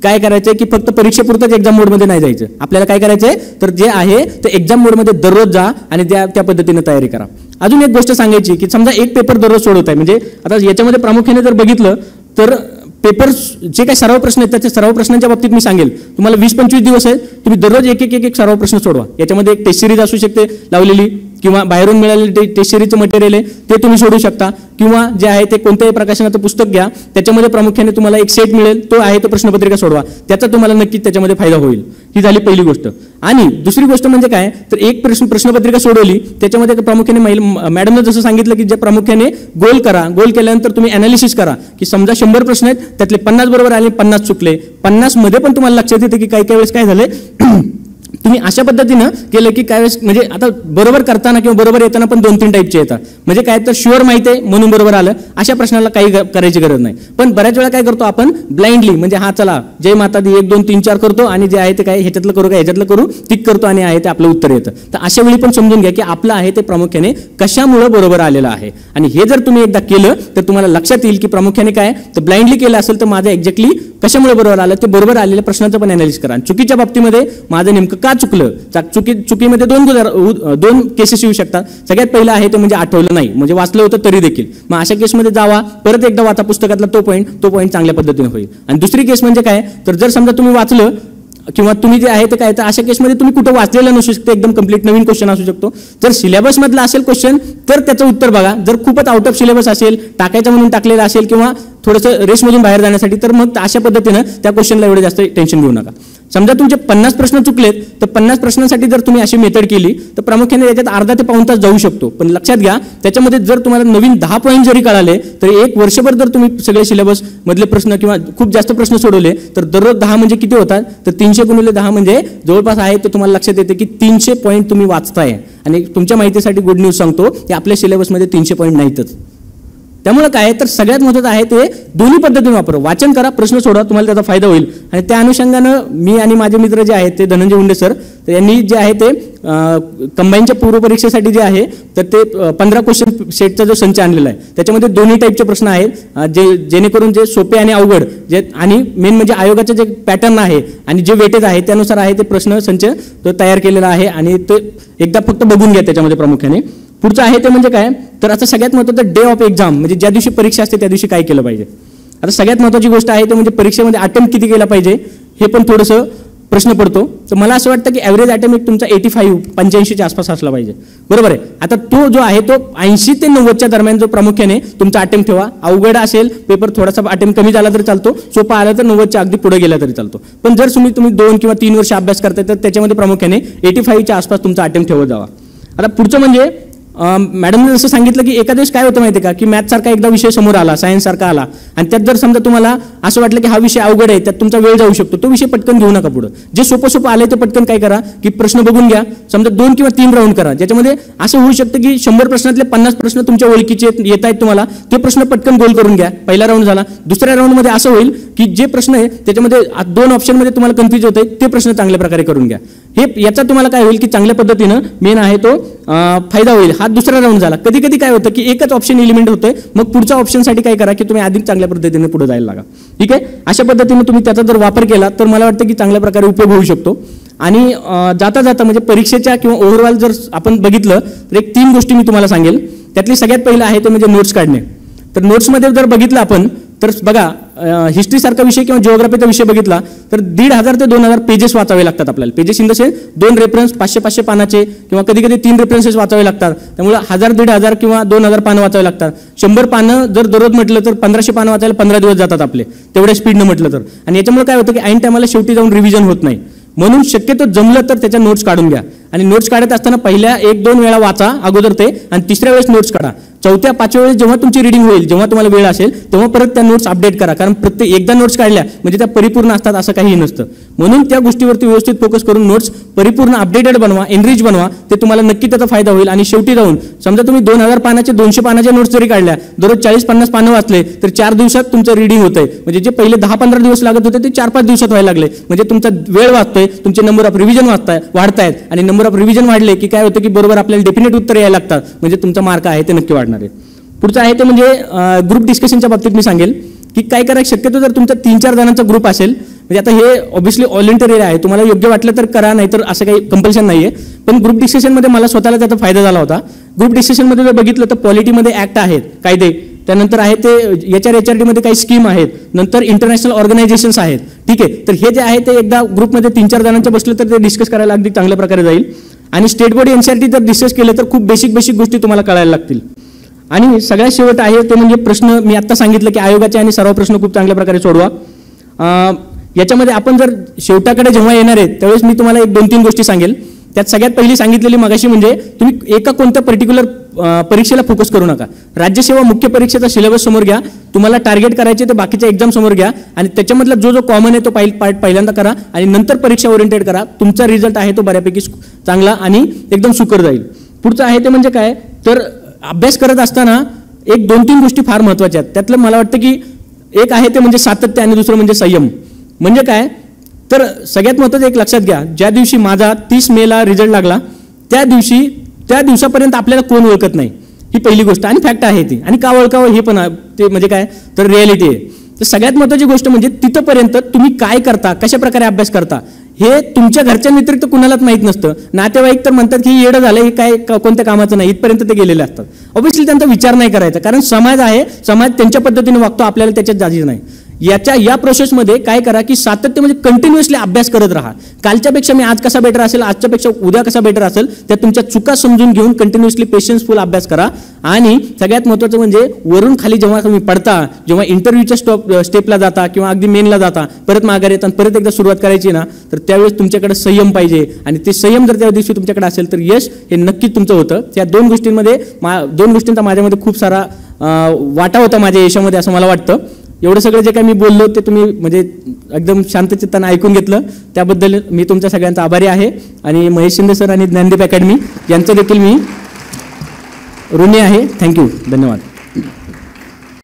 काय करायचंय की फक्त परीक्षेपुरतच एक्झाम मोडमध्ये नाही जायचं. आपल्याला काय करायचंय तर जे आहे ते एक्झाम मोडमध्ये दररोज जा आणि त्या पद्धतीने तयारी करा. अजून एक गोष्ट सांगायची की समजा एक पेपर दररोज सोडवत आहे, म्हणजे आता याच्यामध्ये प्रामुख्याने जर बघितलं तर पेपर जे काही सराव प्रश्न आहेत त्या सराव प्रश्नांच्या बाबतीत मी सांगेल तुम्हाला 20-25 दिवस आहे, तुम्ही दररोज एक सराव प्रश्न सोडवा. याच्यामध्ये एक टेस्ट सिरीज असू शकते लावलेली किंवा बाहेरून मिळालेले टेस्ट सिरीजचं मटेरियल आहे ते तुम्ही सोडू शकता, किंवा जे आहे ते कोणत्याही प्रकाशनाचं पुस्तक घ्या, त्याच्यामध्ये प्रामुख्याने तुम्हाला एक सेट मिळेल, तो आहे तो प्रश्नपत्रिका सोडवा, त्याचा तुम्हाला नक्कीच त्याच्यामध्ये फायदा होईल. ही झाली पहिली गोष्ट. आणि दुसरी गोष्ट म्हणजे काय तर एक प्रश्नपत्रिका सोडवली त्याच्यामध्ये प्रामुख्याने मॅडमनं जसं सांगितलं की जे प्रामुख्याने गोल करा, गोल केल्यानंतर तुम्ही अनालिसिस करा की समजा 100 प्रश्न आहेत त्यातले 50 बरोबर आले, 50 चुकले, 50 मध्ये पण तुम्हाला लक्षात येते की काही काही वेळेस काय झाले तुम्ही अशा पद्धतीनं केलं की काय वेळेस म्हणजे आता बरोबर करताना किंवा बरोबर येताना पण 2-3 टाईपचे येतात, म्हणजे काय तर शुअर माहिती आहे म्हणून बरोबर आलं, अशा प्रश्नाला काही करायची गरज नाही. पण बऱ्याच वेळा काय करतो आपण ब्लाइंडली, म्हणजे हा चला जय माता दी 1 2 3 4 करतो आणि जे आहे ते काय ह्याच्यातलं करू काय ह्याच्यातलं करू टिक करतो आणि आहे ते आपलं उत्तर येतं. तर अशा वेळी पण समजून घ्या की आपलं आहे ते प्रामुख्याने कशामुळे बरोबर आलेलं आहे. आणि हे जर तुम्ही एकदा केलं तर तुम्हाला लक्षात येईल की प्रामुख्याने काय तर ब्लाइंडली केलं असेल तर माझं एक्झॅक्टली कशामुळे बरोबर आलं ते बरोबर आलेल्या प्रश्नाचं पण अनालिसिस करा. चुकीच्या बाबतीमध्ये माझं नेमकं का चुकलं, चुकीमध्ये 2 केसेस येऊ शकतात. सगळ्यात पहिलं आहे ते म्हणजे आठवलं नाही, म्हणजे वाचलं होतं तरी देखील, मग अशा केसमध्ये जावा परत एकदा वाचा पुस्तकातला तो पॉईंट चांगल्या पद्धतीने होईल. आणि दुसरी केस म्हणजे काय तर जर समजा तुम्ही वाचलं किंवा तुम्ही जे आहे ते काय तर अशा केसमध्ये तुम्ही कुठं वाचलेलं नसू शकते, एकदम कंप्लीट नवीन क्वेश्चन असू शकतो. जर सिलेबस मधला असेल क्वेश्चन तर त्याचं उत्तर बघा, जर खूपच आउट ऑफ सिलेबस असेल, टाकायचं म्हणून टाकलेलं असेल किंवा थोडंसं रेसमधून बाहेर जाण्यासाठी, तर मग अशा पद्धतीनं त्या क्वेश्चनला एवढं जास्त टेन्शन घेऊ नका. समजा तुमचे 50 प्रश्न चुकलेत तर 50 प्रश्नांसाठी जर तुम्ही अशी मेथड केली तर प्रामुख्याने याच्यात अर्धा ते पाऊण तास जाऊ शकतो. पण लक्षात घ्या त्याच्यामध्ये जर तुम्हाला नवीन 10 पॉईंट जरी कळाले तर 1 वर्षभर जर तुम्ही सगळे सिलेबस मधले प्रश्न किंवा खूप जास्त प्रश्न सोडवले तर दररोज 10 म्हणजे किती होतात तर 300 गुणिले 10 म्हणजे जवळपास आहे तर तुम्हाला लक्षात येते की 300 पॉईंट तुम्ही वाचताय. आणि तुमच्या माहितीसाठी गुड न्यूज सांगतो की आपल्या सिलेबसमध्ये 300 पॉईंट नाहीतच. त्यामुळे काय तर सगळ्यात महत्त्वाचं आहे ते दोन्ही पद्धतीने वापरा, वाचन करा, प्रश्न सोडवा, तुम्हाला त्याचा फायदा होईल. आणि त्या अनुषंगानं मी आणि माझे मित्र जे आहेत ते धनंजय हुंडे सर यांनी जे आहे ते कंबाईनच्या पूर्वपरीक्षेसाठी जे आहे तर ते 15 क्वेश्चन सेटचा जो संच आणलेला आहे त्याच्यामध्ये दोन्ही टाईपचे प्रश्न आहेत जेणेकरून जे सोपे आणि अवघड जे आणि मेन म्हणजे आयोगाचं जे पॅटर्न आहे आणि जे वेटेज आहे त्यानुसार आहे ते प्रश्न संच तो तयार केलेला आहे आणि ते एकदा फक्त बघून घ्या त्याच्यामध्ये प्रामुख्याने. पुढचं आहे ते म्हणजे काय तर आता सगळ्यात महत्त्वाचं डे ऑफ एक्झाम, म्हणजे ज्या दिवशी परीक्षा असते त्या दिवशी काय केलं पाहिजे. आता सगळ्यात महत्त्वाची गोष्ट आहे ते म्हणजे परीक्षेमध्ये अटेम्प्ट किती केला पाहिजे हे पण थोडंसं प्रश्न पडतो. तर मला असं वाटतं की ॲव्हरेज अटेम्प्ट एक तुमचा 85-85च्या आसपास असला पाहिजे, बरोबर आहे. आता तो जो आहे तो 80 ते 90च्या दरम्यान जो प्रामुख्याने तुमचा अटेम्प्ट ठेवा. अवघड असेल पेपर थोडासा अटेम्प्ट कमी झाला तरी चालतो, सोपा आला तर 90च्या अगदी पुढे गेला तरी चालतो. पण जर तुम्ही 2 किंवा 3 वर्ष अभ्यास करताय तर त्याच्यामध्ये प्रामुख्याने 85च्या आसपास तुमचा अटेम्प्ट ठेवत जावा. आता पुढचं म्हणजे मॅडमने जसं सांगितलं की एका दिवस काय होतं माहिती आहे का की मॅथसारखा एकदा विषय समोर आला, सायन्ससारखा आला आणि त्यात जर समजा तुम्हाला असं वाटलं की हा विषय अवघड आहे, त्यात तुमचा वेळ जाऊ शकतो, तो विषय पटकन घेऊ नका पुढं. जे सोपं आले ते पटकन काय करा की प्रश्न बघून घ्या. समजा 2 किंवा 3 राऊंड करा, ज्याच्यामध्ये असं होऊ शकतं की 100 प्रश्नातले 50 प्रश्न तुमच्या ओळखीचे येत आहेत तुम्हाला, ते प्रश्न पटकन गोल करून घ्या. पहिला राऊंड झाला. दुसऱ्या राऊंडमध्ये असं होईल की जे प्रश्न आहे त्याच्यामध्ये 2 ऑप्शनमध्ये तुम्हाला कन्फ्यूज होत आहे ते प्रश्न चांगल्या प्रकारे करून घ्या. हे याचा तुम्हाला काय होईल की चांगल्या पद्धतीनं मेन आहे तो फायदा होईल. हा दुसरा राऊंड झाला. कधी कधी काय होतं की एकच ऑप्शन एलिमेंट होतोय, मग पुढच्या ऑप्शनसाठी काय करा की तुम्ही अधिक चांगल्या पद्धतीने पुढे जायला लागा. ठीक आहे, अशा पद्धतीने तुम्ही त्याचा जर वापर केला तर मला वाटतं की चांगल्या प्रकारे उपयोग होऊ शकतो. आणि जाता जाता म्हणजे परीक्षेच्या किंवा ओव्हरऑल जर आपण बघितलं तर एक 3 गोष्टी मी तुम्हाला सांगेल. त्यातली सगळ्यात पहिलं आहे ते म्हणजे नोट्स काढणे. तर नोट्समध्ये जर बघितलं आपण तर बघा हिस्ट्रीसारखा विषय किंवा जिओग्राफीचा विषय बघितला तर 1,500 ते 2,000 पेजेस वाचावे लागतात आपल्याला. Pages in the sense 2 reference 500-500 पानाचे किंवा कधी कधी 3 रेफरन्सेस वाचावे लागतात. त्यामुळे 1,000-1,500 किंवा 2,000 पानं वाचावे लागतात. 100 पानं जर दररोज म्हटलं तर 1,500 पानं वाचायला 15 दिवस जातात आपले, तेवढ्या स्पीडनं म्हटलं तर. आणि याच्यामुळे काय होतं की ऐन टायमाला शेवटी जाऊन रिव्हिजन होत नाही. म्हणून शक्यतो जमलं तर त्याच्या नोट्स काढून घ्या. आणि नोट्स काढत असताना पहिल्या 1-2 वेळा वाचा अगोदर ते आणि तिसऱ्या वेळेस नोट्स काढा. 4थ्या-5व्या वेळेस जेव्हा तुमची रीडिंग होईल, जेव्हा तुम्हाला वेळ असेल तेव्हा परत त्या नोट्स अपडेट करा. कारण प्रत्येक एकदा नोट्स काढल्या म्हणजे त्या परिपूर्ण असतात असं काही नसतं. म्हणून त्या गोष्टीवरती व्यवस्थित फोकस करून नोट्स परिपूर्ण अपडेटेड बनवा, एनरिच बनवा. ते तुम्हाला नक्की त्याचा फायदा होईल. आणि शेवटी जाऊन समजा तुम्ही 2,000 पानाचे 200 पानाच्या नोट्स जरी काढल्या, दररोज 40-50 पानं वाचले तर 4 दिवसात तुमचं रीडिंग होतंय. म्हणजे जे पहिले 10-15 दिवस लागत होते ते 4-5 दिवसात व्हायला लागले. म्हणजे तुमचा वेळ वाचतोय, तुमचे नंबर ऑफ रिव्हिजन वाढतायत. आणि नंबर ऑफ रिव्हिजन वाढले की काय होतं की बरोबर आपल्याला डेफिनेट उत्तर यायला लागतात. म्हणजे तुमचा मार्क आहे ते नक्की वाढणार आहे. पुढचं आहे ते म्हणजे ग्रुप डिस्कशनच्या बाबतीत मी सांगेल की काय करा. शक्यतो जर तुमचा 3-4 जणांचा ग्रुप असेल, म्हणजे आता हे ऑब्व्हियसली व्हॉलंटरी आहे, तुम्हाला योग्य वाटलं तर करा, नाहीतर असं काही कंपल्शन नाहीये. पण ग्रुप डिस्कशनमध्ये मला स्वतःला त्याचा फायदा झाला होता. ग्रुप डिस्कशनमध्ये जर बघितलं तर पॉलिटीमध्ये ऍक्ट आहेत कायदे, त्यानंतर आहे ते HRD मध्ये काही स्कीम आहेत, नंतर इंटरनॅशनल ऑर्गनायझेशन्स आहेत. ठीक आहे, तर हे जे आहे ते एकदा ग्रुपमध्ये 3-4 जणांचं बसलं तर ते डिस्कस करायला अगदी चांगल्या प्रकारे जाईल. आणि स्टेट बोर्ड NCERT जर डिस्कस केलं तर खूप बेसिक गोष्टी तुम्हाला कळायला लागतील. आणि सगळ्यात शेवट आहे ते म्हणजे प्रश्न. मी आत्ता सांगितलं की आयोगाचे आणि सर्व प्रश्न खूप चांगल्या प्रकारे सोडवा. याच्यामध्ये आपण जर शेवटाकडे जेव्हा येणार आहेत त्यावेळेस मी तुम्हाला 1-2-3 गोष्टी सांगेल. त्यात सगळ्यात पहिली सांगितलेली मगाशी म्हणजे तुम्ही एका कोणत्या पर्टिक्युलर परीक्षेला फोकस करू नका. राज्यसेवा मुख्य परीक्षेचा सिलेबस समोर घ्या, तुम्हाला टार्गेट करायचे ते बाकीच्या एक्झाम समोर घ्या आणि त्याच्यामधला जो कॉमन आहे तो पार्ट पहिल्यांदा करा आणि नंतर परीक्षा ओरिएंटेड करा. तुमचा रिझल्ट आहे तो बऱ्यापैकी चांगला आणि एकदम सुकर जाईल. पुढचं आहे ते म्हणजे काय तर अभ्यास करत असताना 1-2-3 गोष्टी फार महत्त्वाच्या आहेत. त्यातलं मला वाटतं की एक आहे ते म्हणजे सातत्य आणि दुसरं म्हणजे संयम. म्हणजे काय तर सगळ्यात महत्त्वाचं एक लक्षात घ्या, ज्या दिवशी माझा 30 मेला रिझल्ट लागला त्या दिवसापर्यंत आपल्याला कोण ओळखत नाही, ही पहिली गोष्ट आणि फॅक्ट आहे ती. आणि का ओळखावं हे पण ते म्हणजे काय तर रिॲलिटी आहे. तर सगळ्यात महत्त्वाची गोष्ट म्हणजे तिथंपर्यंत तुम्ही काय करता, कशा प्रकारे अभ्यास करता हे तुमच्या घरच्यांव्यतिरिक्त कुणालाच माहीत नसतं. नातेवाईक तर म्हणतात की येडं झालं, हे काय कोणत्या कामाचं नाही, इथपर्यंत ते गेलेले असतात. ऑब्व्हियसली त्यांचा विचार नाही करायचा, कारण समाज आहे, समाज त्यांच्या पद्धतीने वागतो, आपल्याला त्याच्यात जाजीच नाही. या प्रोसेसमध्ये काय करा की सातत्य म्हणजे कंटिन्युअसली अभ्यास करत राहा. कालच्यापेक्षा मी आज कसा बेटर असेल, आजच्यापेक्षा उद्या कसा बेटर असेल, त्या तुमच्या चुका समजून घेऊन कंटिन्युअसली पेशन्सफुल अभ्यास करा. आणि सगळ्यात महत्त्वाचं म्हणजे वरून खाली जेव्हा तुम्ही पडता, जेव्हा इंटरव्ह्यूच्या स्टेपला जाता किंवा अगदी मेनला जाता, परत माघार येतात, परत एकदा सुरुवात करायची ना, तर त्यावेळेस तुमच्याकडे संयम पाहिजे. आणि ते संयम जर त्या दिवशी तुमच्याकडे असेल तर यश हे नक्कीच तुमचं होतं. त्या 2 गोष्टींचा माझ्यामध्ये खूप सारा वाटा होता माझ्या यशामध्ये असं मला वाटतं. एवढं सगळं जे काही मी बोललो ते तुम्ही म्हणजे एकदम शांतचित्तानं ऐकून घेतलं, त्याबद्दल मी तुमच्या सगळ्यांचा आभारी आहे. आणि महेश शिंदे सर आणि ज्ञानदीप अकॅडमी यांचं देखील मी ऋणी आहे. थँक्यू, धन्यवाद.